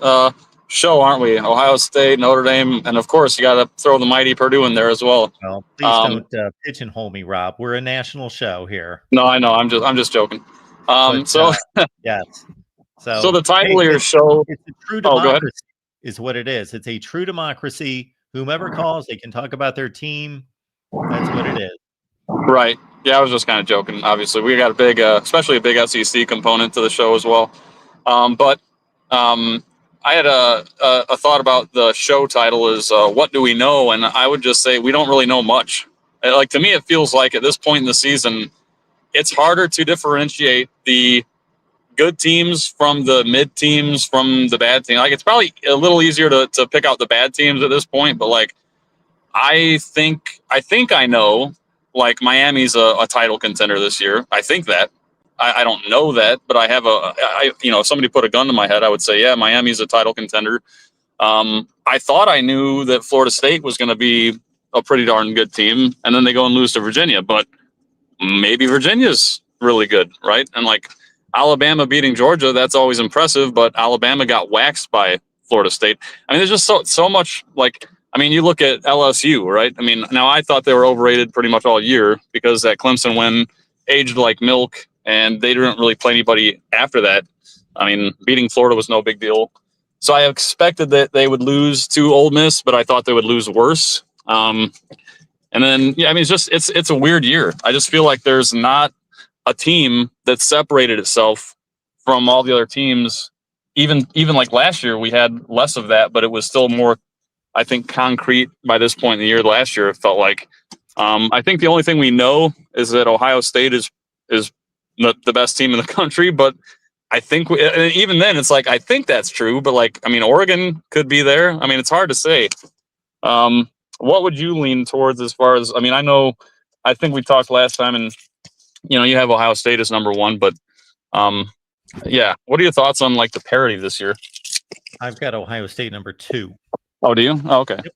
show, aren't we? Ohio State, Notre Dame, and of course you got to throw the mighty Purdue in there as well. Well, please don't pigeonhole me, Rob. We're a national show here. No, I know. I'm just joking. Yes. So the title of your show, it's a true go ahead. democracy is what it is. It's a true democracy. Whomever calls, they can talk about their team. That's what it is. Right. Yeah, I was just kind of joking. Obviously, we got a big, especially a big SEC component to the show as well. I had a thought about the show title is what do we know? And I would just say we don't really know much. Like, to me, it feels like at this point in the season, it's harder to differentiate the good teams from the mid teams from the bad team. Like, it's probably a little easier to pick out the bad teams at this point, but like, I think I know, like, Miami's a title contender this year. I think that. I don't know that, but I have if somebody put a gun to my head, I would say, yeah, Miami's a title contender. I thought I knew that Florida State was going to be a pretty darn good team, and then they go and lose to Virginia, but maybe Virginia's really good, right? And like Alabama beating Georgia, that's always impressive, but Alabama got waxed by Florida State. I mean, there's just so much, like, I mean, you look at LSU, right? I mean, now I thought they were overrated pretty much all year because that Clemson win aged like milk, and they didn't really play anybody after that. I mean, beating Florida was no big deal. So I expected that they would lose to Ole Miss, but I thought they would lose worse. And then, yeah, I mean, it's a weird year. I just feel like there's not a team that separated itself from all the other teams. Even like last year, we had less of that, but it was still more, I think, concrete by this point in the year. Last year, it felt like. I think the only thing we know is that Ohio State is the best team in the country, but I think even then it's like, I think that's true, but like, I mean, Oregon could be there. I mean, it's hard to say. What would you lean towards as far as, I mean, I think we talked last time and, you have Ohio State as number one, but yeah. What are your thoughts on like the parity this year? I've got Ohio State number 2. Oh, do you? Oh, okay. Yep.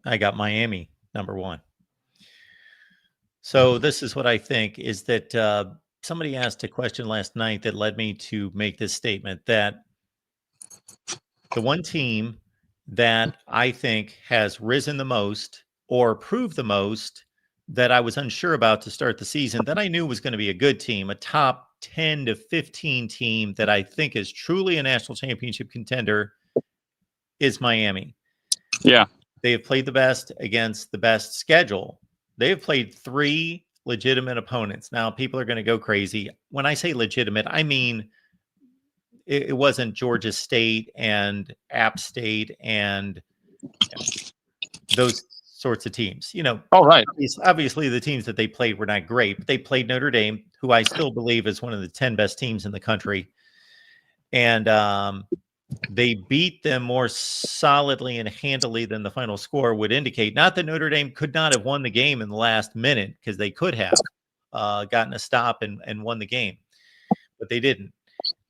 I got Miami number 1. So this is what I think is that somebody asked a question last night that led me to make this statement that the one team that I think has risen the most or proved the most that I was unsure about to start the season, that I knew was going to be a good team, a top 10 to 15 team that I think is truly a national championship contender, is Miami. Yeah. They have played the best against the best schedule. They have played 3 legitimate opponents. Now, people are going to go crazy. When I say legitimate, I mean it wasn't Georgia State and App State and those sorts of teams. Oh, right. Obviously, the teams that they played were not great, but they played Notre Dame, who I still believe is one of the 10 best teams in the country. And they beat them more solidly and handily than the final score would indicate. Not that Notre Dame could not have won the game in the last minute, because they could have gotten a stop and won the game, but they didn't.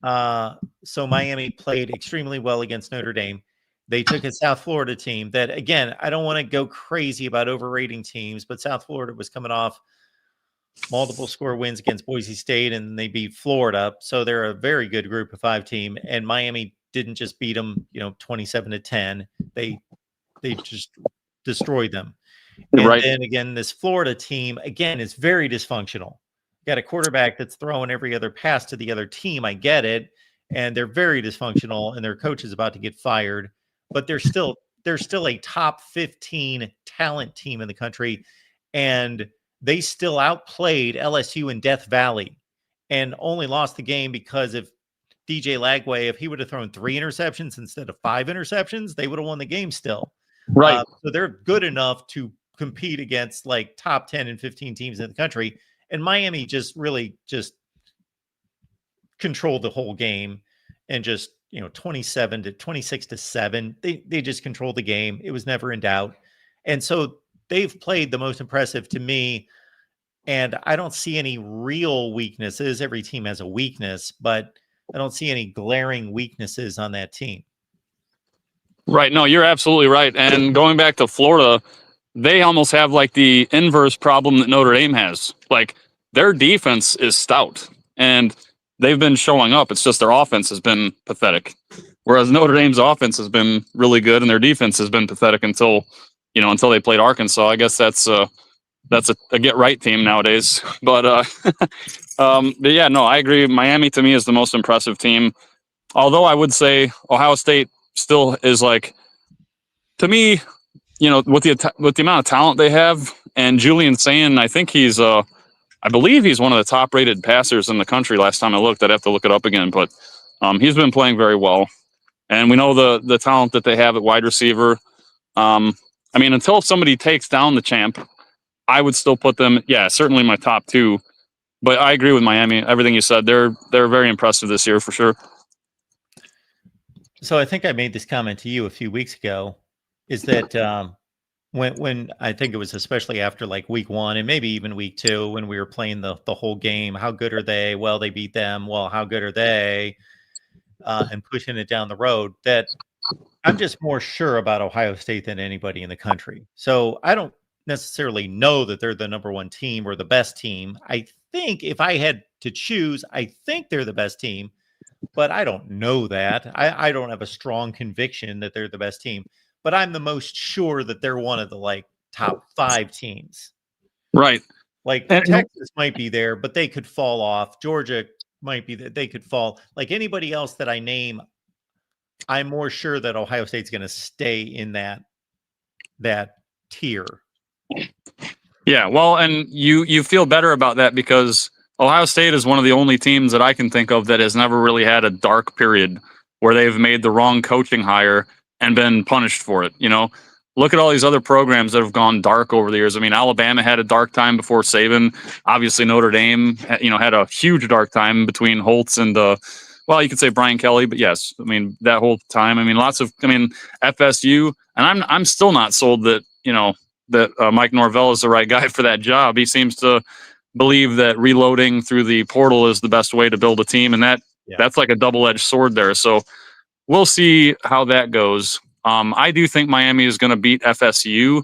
So Miami played extremely well against Notre Dame. They took a South Florida team that, again, I don't want to go crazy about overrating teams, but South Florida was coming off multiple score wins against Boise State, and they beat Florida. So they're a very good group of 5 team. And Miami didn't just beat them, 27-10. They just destroyed them. And Right. then again, this Florida team, again, is very dysfunctional. Got a quarterback that's throwing every other pass to the other team. I get it. And they're very dysfunctional, and their coach is about to get fired. But they're still a top 15 talent team in the country. And they still outplayed LSU in Death Valley and only lost the game because of DJ Lagway. If he would have thrown 3 interceptions instead of 5 interceptions, they would have won the game still. Right. So they're good enough to compete against like top 10 and 15 teams in the country. And Miami just really just controlled the whole game and just, 26-7. They just controlled the game. It was never in doubt. And so they've played the most impressive to me. And I don't see any real weaknesses. Every team has a weakness, but I don't see any glaring weaknesses on that team. Right. No, you're absolutely right. And going back to Florida, they almost have like the inverse problem that Notre Dame has. Like their defense is stout and they've been showing up. It's just their offense has been pathetic. Whereas Notre Dame's offense has been really good and their defense has been pathetic until they played Arkansas. I guess that's a get right team nowadays. But yeah, no, I agree. Miami to me is the most impressive team. Although I would say Ohio State still is like, to me, with the amount of talent they have, and Julian Sayin, I think I believe he's one of the top rated passers in the country. Last time I looked, I'd have to look it up again, but he's been playing very well. And we know the talent that they have at wide receiver. Until somebody takes down the champ, I would still put them, certainly my top 2. But I agree with Miami. Everything you said, they're very impressive this year for sure. So I think I made this comment to you a few weeks ago, is that when I think it was especially after like week 1 and maybe even week 2, when we were playing the whole game, how good are they? Well, they beat them. Well, how good are they? And pushing it down the road, that I'm just more sure about Ohio State than anybody in the country. So I don't necessarily know that they're the number 1 team or the best team. I think if I had to choose, I think they're the best team, but I don't know that. I don't have a strong conviction that they're the best team, but I'm the most sure that they're one of the like top 5 teams. Right. Like Texas might be there, but they could fall off. Georgia might be that they could fall. Like anybody else that I name, I'm more sure that Ohio State's going to stay in that tier. Yeah, well, and you feel better about that because Ohio State is one of the only teams that I can think of that has never really had a dark period where they've made the wrong coaching hire and been punished for it. Look at all these other programs that have gone dark over the years. Alabama had a dark time before Saban. Obviously, Notre Dame, had a huge dark time between Holtz and you could say Brian Kelly, but yes, that whole time. FSU, and I'm still not sold that Mike Norvell is the right guy for that job. He seems to believe that reloading through the portal is the best way to build a team, and that's like a double-edged sword there. So we'll see how that goes. I do think Miami is going to beat FSU,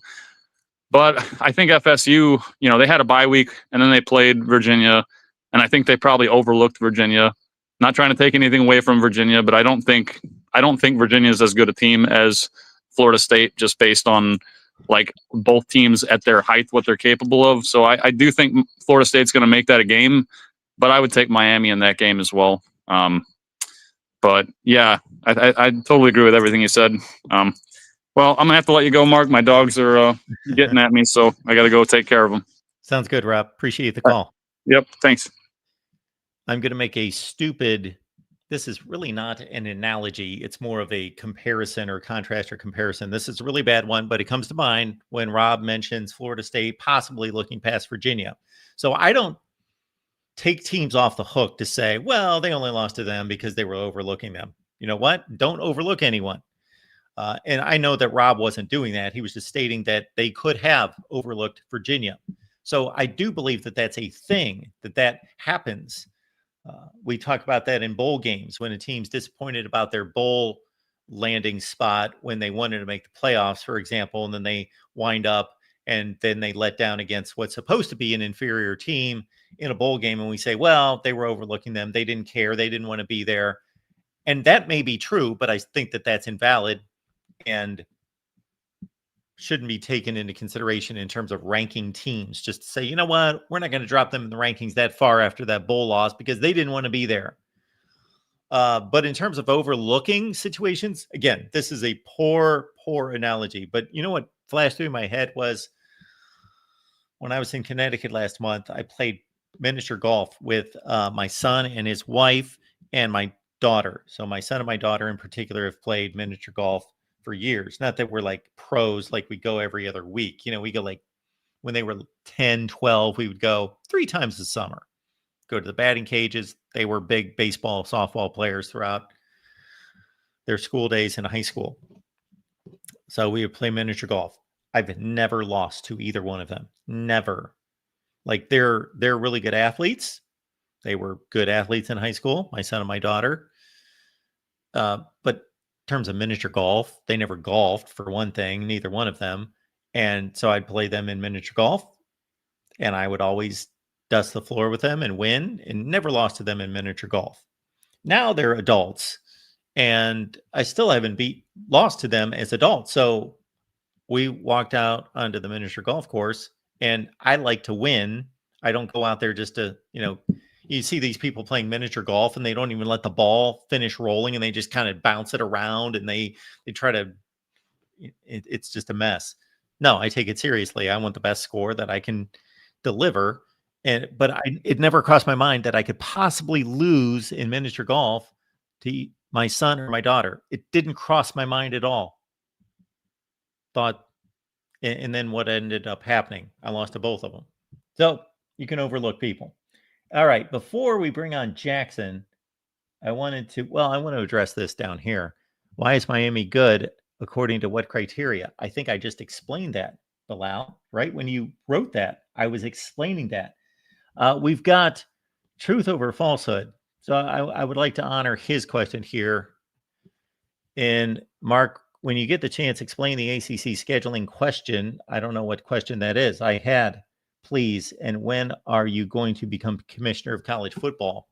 but I think FSU, they had a bye week and then they played Virginia, and I think they probably overlooked Virginia. Not trying to take anything away from Virginia, but I don't think Virginia is as good a team as Florida State, just based on like both teams at their height, what they're capable of. So I do think Florida State's going to make that a game, but I would take Miami in that game as well. But yeah, I totally agree with everything you said. Well, I'm gonna have to let you go, Mark. My dogs are getting at me, so I got to go take care of them. Sounds good, Rob. Appreciate the call. Yep, thanks. I'm going to make a stupid, this is really not an analogy. It's more of a comparison or contrast or comparison. This is a really bad one, but it comes to mind when Rob mentions Florida State possibly looking past Virginia. So I don't take teams off the hook to say, well, they only lost to them because they were overlooking them. You know what? Don't overlook anyone. And I know that Rob wasn't doing that. He was just stating that they could have overlooked Virginia. So I do believe that that's a thing, that happens. We talk about that in bowl games when a team's disappointed about their bowl landing spot when they wanted to make the playoffs, for example, and then they wind up and then they let down against what's supposed to be an inferior team in a bowl game. And we say, well, they were overlooking them. They didn't care. They didn't want to be there. And that may be true, but I think that that's invalid and shouldn't be taken into consideration in terms of ranking teams. Just to say, you know what, we're not going to drop them in the rankings that far after that bowl loss because they didn't want to be there. But in terms of overlooking situations, again, this is a poor analogy. But you know what flashed through my head was when I was in Connecticut last month, I played miniature golf with my son and his wife and my daughter. So my son and my daughter in particular have played miniature golf for years. Not that we're like pros, like we go every other week. You know, we go like when they were 10, 12, we would go 3 times a summer, go to the batting cages. They were big baseball, softball players throughout their school days in high school. So we would play miniature golf. I've never lost to either one of them. Never. Like they're really good athletes. They were good athletes in high school, my son and my daughter. But in terms of miniature golf, they never golfed for one thing, neither one of them. And so I'd play them in miniature golf and I would always dust the floor with them and win, and never lost to them in miniature golf. Now they're adults and I still haven't lost to them as adults. So we walked out onto the miniature golf course and I like to win. I don't go out there just to, you see these people playing miniature golf and they don't even let the ball finish rolling and they just kind of bounce it around and they try to, it's just a mess. No, I take it seriously. I want the best score that I can deliver. But it never crossed my mind that I could possibly lose in miniature golf to my son or my daughter. It didn't cross my mind at all. And then what ended up happening? I lost to both of them. So you can overlook people. All right. Before we bring on Jackson, I want to address this down here. Why is Miami good according to what criteria? I think I just explained that, Bilal, right? When you wrote that, I was explaining that. We've got truth over falsehood. So I would like to honor his question here. And Mark, when you get the chance, explain the ACC scheduling question. I don't know what question that is. I had, please. And when are you going to become commissioner of college football?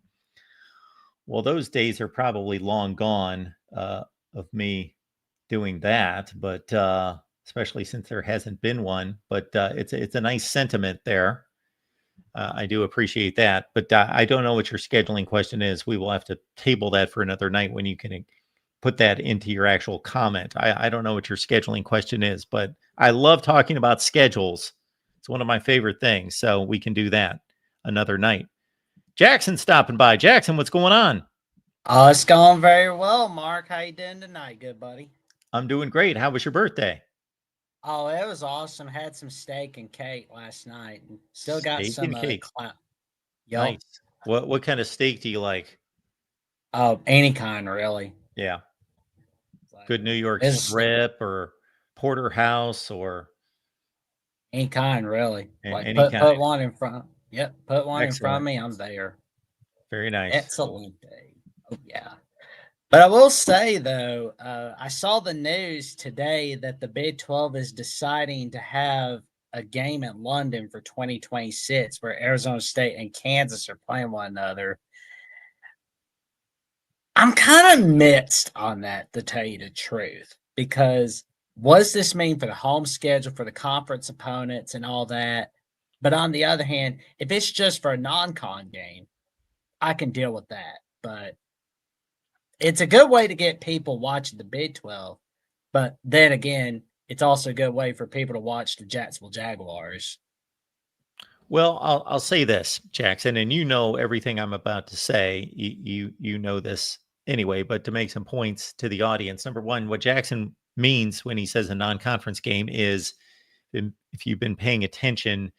Well, those days are probably long gone of me doing that, but especially since there hasn't been one. But it's a nice sentiment there. I do appreciate that, but I don't know what your scheduling question is. We will have to table that for another night when you can put that into your actual comment. I don't know what your scheduling question is, but I love talking about schedules. It's one of my favorite things. So we can do that another night. Jackson stopping by. Jackson, what's going on? It's going very well, Mark. How you doing tonight, good buddy? I'm doing great. How was your birthday? Oh, it was awesome. Had some steak and cake last night, and still got Steak some and cake. Yup. Nice. What kind of steak do you like? Oh, any kind, really. Yeah. Like, Good New York it's- strip or porterhouse or any kind, really. Like any put kind. one in front. Yep, put one in front Excellent. of me. I'm there. Very nice. Excellent day. Oh yeah. But I will say though, I saw the news today that the Big 12 is deciding to have a game in London for 2026 where Arizona State and Kansas are playing one another. I'm kind of mixed on that, to tell you the truth, because what does this mean for the home schedule, for the conference opponents and all that? But on the other hand, if it's just for a non-con game, I can deal with that. But it's a good way to get people watching the Big 12. But then again, it's also a good way for people to watch the Jacksonville Jaguars. Well, I'll say this, Jackson, and you know everything I'm about to say. You know this anyway, but to make some points to the audience. Number one, what Jackson means when he says a non-conference game is, if you've been paying attention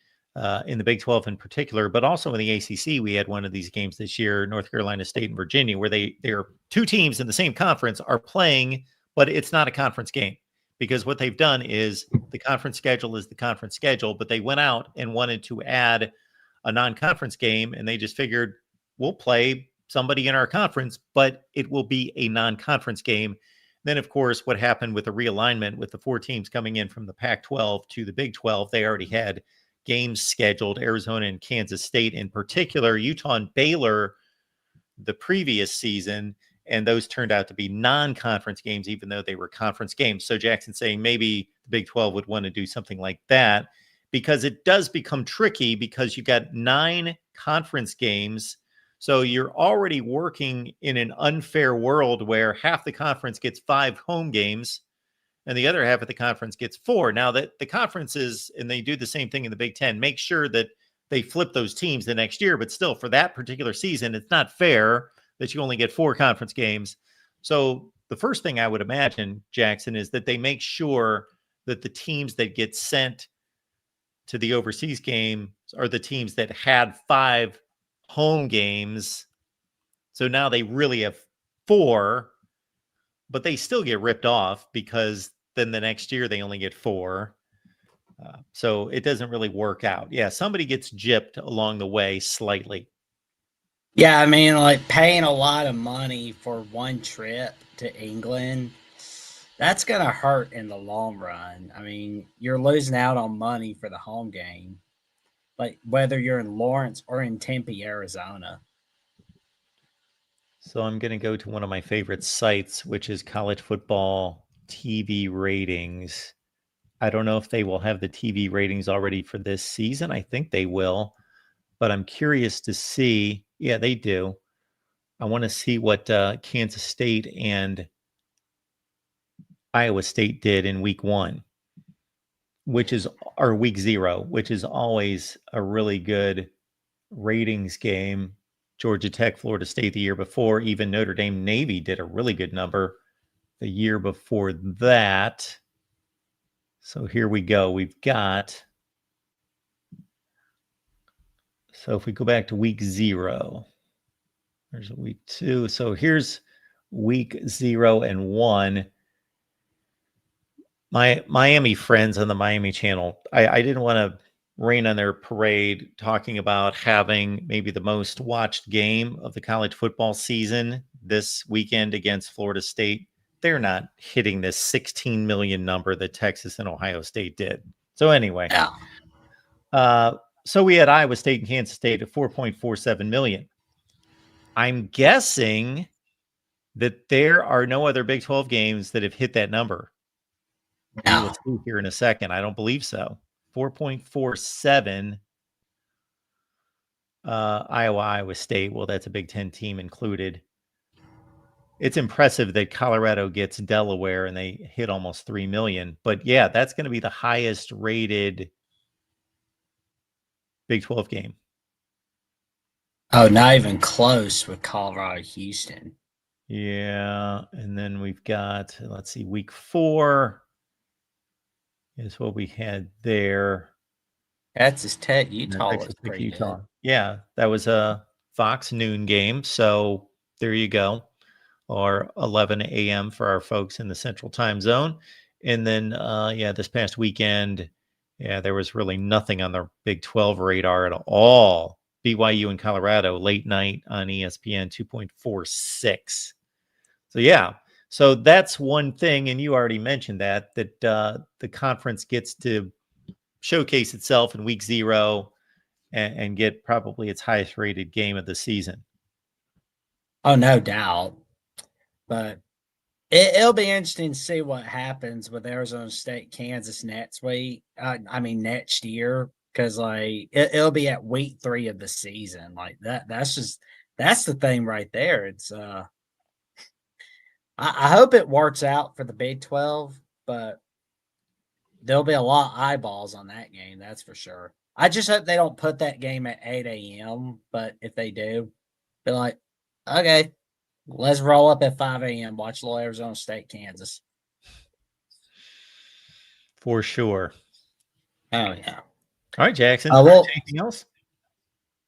in the Big 12 in particular, but also in the ACC, we had one of these games this year, North Carolina State and Virginia, where they're two teams in the same conference are playing, but it's not a conference game. Because what they've done is the conference schedule is the conference schedule, but they went out and wanted to add a non-conference game, and they just figured we'll play somebody in our conference, but it will be a non-conference game Then, of course, what happened with the realignment with the 4 teams coming in from the Pac-12 to the Big 12, they already had games scheduled, Arizona and Kansas State in particular, Utah and Baylor the previous season, and those turned out to be non-conference games, even though they were conference games. So Jackson's saying maybe the Big 12 would want to do something like that, because it does become tricky because you got 9 conference games. So you're already working in an unfair world where half the conference gets 5 home games and the other half of the conference gets 4. Now that the conferences, and they do the same thing in the Big 10, make sure that they flip those teams the next year, but still for that particular season, it's not fair that you only get 4 conference games. So the first thing I would imagine, Jackson, is that they make sure that the teams that get sent to the overseas game are the teams that had 5 home games. So now they really have 4, but they still get ripped off because then the next year they only get 4. So it doesn't really work out. Yeah, somebody gets gypped along the way slightly. Yeah, I mean, like paying a lot of money for one trip to England, that's going to hurt in the long run. I mean, you're losing out on money for the home game, like whether you're in Lawrence or in Tempe, Arizona. So I'm going to go to one of my favorite sites, which is College Football TV ratings. I don't know if they will have the TV ratings already for this season. I think they will, but I'm curious to see. Yeah, they do. I want to see what Kansas State and Iowa State did in week 1, or week 0, which is always a really good ratings game. Georgia Tech, Florida State the year before, even Notre Dame Navy did a really good number the year before that. So here we go. We've got, so if we go back to week 0, there's a week 2. So here's week 0 and 1. My Miami friends on the Miami channel, I didn't want to rain on their parade talking about having maybe the most watched game of the college football season this weekend against Florida State. They're not hitting this 16 million number that Texas and Ohio State did. So anyway, so we had Iowa State and Kansas State at 4.47 million. I'm guessing that there are no other Big 12 games that have hit that number. We will see here in a second. I don't believe so. 4.47 Iowa State. Well, that's a Big 10 team included. It's impressive that Colorado gets Delaware and they hit almost 3 million. But yeah, that's going to be the highest rated Big 12 game. Oh, not even close with Colorado Houston. Yeah. And then we've got, let's see, week 4 is what we had there. Texas Tech, Utah Texas was Tech, pretty Utah. good. Yeah, that was a Fox noon game. So there you go. Or 11 a.m. for our folks in the Central Time Zone. And then, this past weekend, there was really nothing on the Big 12 radar at all. BYU and Colorado, late night on ESPN, 2.46. So that's one thing. And you already mentioned that the conference gets to showcase itself in week 0 and get probably its highest rated game of the season. Oh, no doubt. But it'll be interesting to see what happens with Arizona State, Kansas next week. Next year, because like it'll be at week 3 of the season. Like that's the thing right there. It's I hope it works out for the Big 12, but there'll be a lot of eyeballs on that game. That's for sure. I just hope they don't put that game at 8 a.m. But if they do, be like, okay. Let's roll up at 5 a.m. Watch little Arizona State, Kansas. For sure. Oh, yeah. All right, Jackson. Anything else?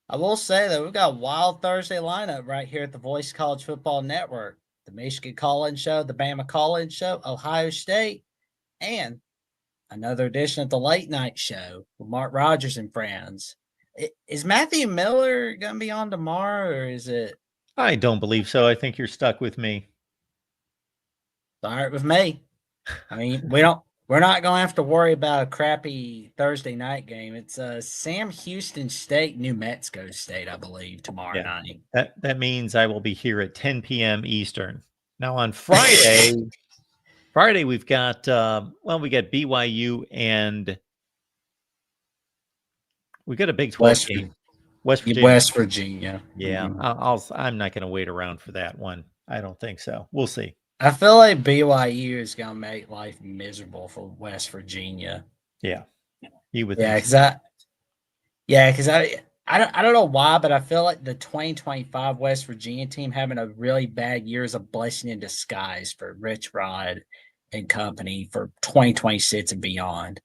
I will say that we've got a wild Thursday lineup right here at the Voice College Football Network. The Michigan Call-In Show, the Bama Call-In Show, Ohio State, and another edition of the Late Night Show with Mark Rogers and friends. Is Matthew Miller going to be on tomorrow, or is it? I don't believe so. I think you're stuck with me. all right with me. I mean, we're not going to have to worry about a crappy Thursday night game. It's Sam Houston State, New Mexico State, I believe, tomorrow night. That means I will be here at 10 p.m. Eastern. Now on Friday, we've got we got BYU and we got a Big 12 game. West Virginia. Yeah, Mhm. I'm not going to wait around for that one. I don't think so. We'll see. I feel like BYU is going to make life miserable for West Virginia. Yeah, you would. Yeah, think because I don't know why, but I feel like the 2025 West Virginia team having a really bad year is a blessing in disguise for Rich Rod and company for 2026 and beyond.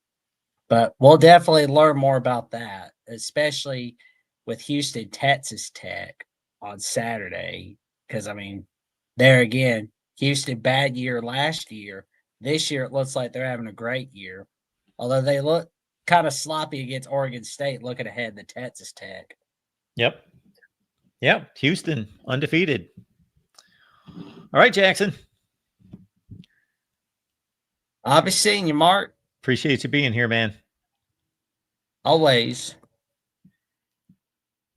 But we'll definitely learn more about that, especially with Houston, Texas Tech on Saturday. Because, I mean, there again, Houston, bad year last year. This year, it looks like they're having a great year. Although they look kind of sloppy against Oregon State, looking ahead to Texas Tech. Yep. Houston, undefeated. All right, Jackson. I'll be seeing you, Mark. Appreciate you being here, man. Always.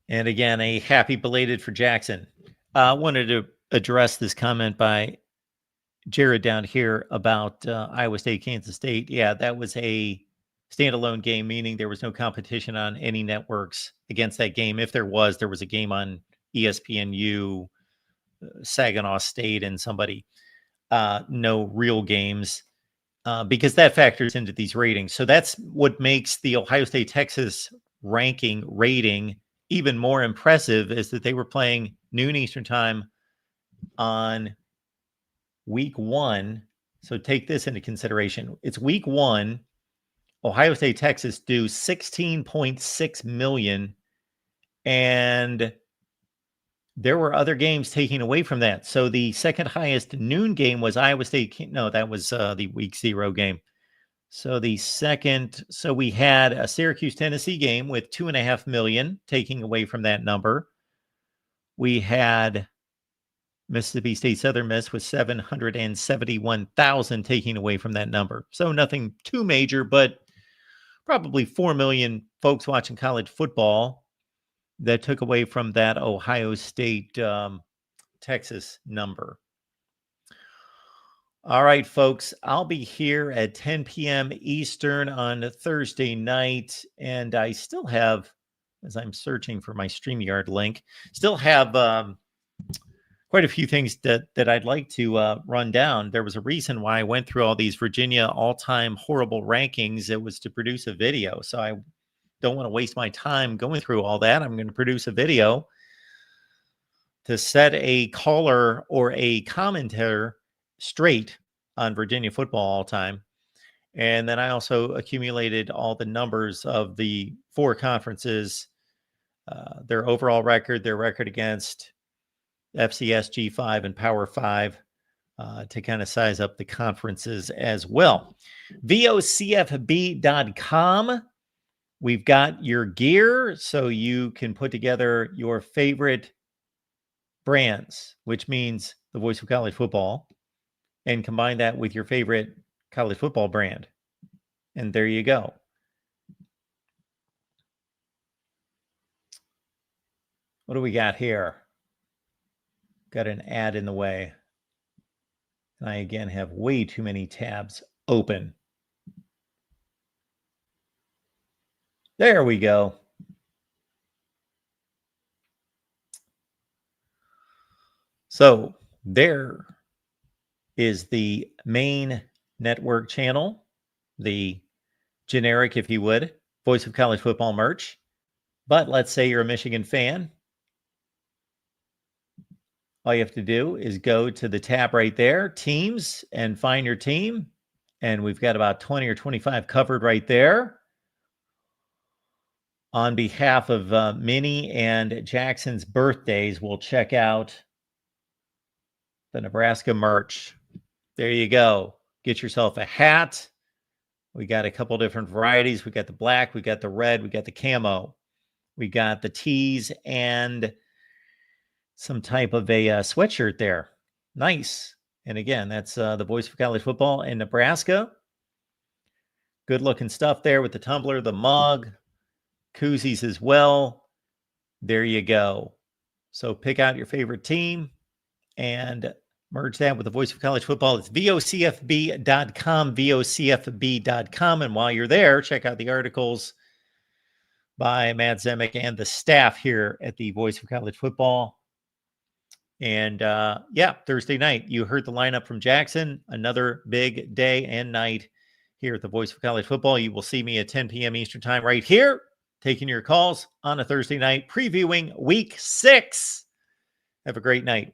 And again, a happy belated for Jackson. I wanted to address this comment by Jared down here about Iowa State, Kansas State. Yeah, that was a standalone game, meaning there was no competition on any networks against that game. If there was a game on ESPNU, Saginaw State, and somebody. No real games because that factors into these ratings. So that's what makes the Ohio State Texas rating even more impressive is that they were playing noon Eastern time on week 1. So take this into consideration. It's week 1. Ohio State, Texas do 16.6 million. And there were other games taking away from that. So the second highest noon game was Iowa State. No, that was the week 0 game. So we had a Syracuse, Tennessee game with 2.5 million taking away from that number. We had Mississippi State Southern Miss with 771,000 taking away from that number. So nothing too major, but probably 4 million folks watching college football that took away from that Ohio State Texas number. All right, folks, I'll be here at 10 p.m. Eastern on Thursday night, and I still have, as I'm searching for my StreamYard link, still have quite a few things that I'd like to run down. There was a reason why I went through all these Virginia all-time horrible rankings. It was to produce a video, so I don't want to waste my time going through all that. I'm going to produce a video to set a caller or a commentator straight on Virginia football all time. And then I also accumulated all the numbers of the 4 conferences, their overall record, their record against FCS, G5, and Power 5 to kind of size up the conferences as well. VOCFB.com. We've got your gear so you can put together your favorite brands, which means the voice of college football, and combine that with your favorite college football brand. And there you go. What do we got here? Got an ad in the way. And I again have way too many tabs open. There we go. So there is the main network channel, the generic, if you would, Voice of College Football merch. But let's say you're a Michigan fan. All you have to do is go to the tab right there, teams, and find your team. And we've got about 20 or 25 covered right there. On behalf of Minnie and Jackson's birthdays, we'll check out the Nebraska merch. There you go. Get yourself a hat. We got a couple different varieties. We got the black, we got the red, we got the camo. We got the tees and some type of a sweatshirt there. Nice. And again, that's the voice of college football in Nebraska. Good looking stuff there with the tumbler, the mug, koozies as well. There you go. So pick out your favorite team and merge that with the voice of college football. It's vocfb.com, vocfb.com. And while you're there, check out the articles by Matt Zemek and the staff here at the Voice of College Football. And yeah, Thursday night, you heard the lineup from Jackson. Another big day and night here at the Voice of College Football. You will see me at 10 p.m. Eastern time right here, taking your calls on a Thursday night, previewing week 6. Have a great night.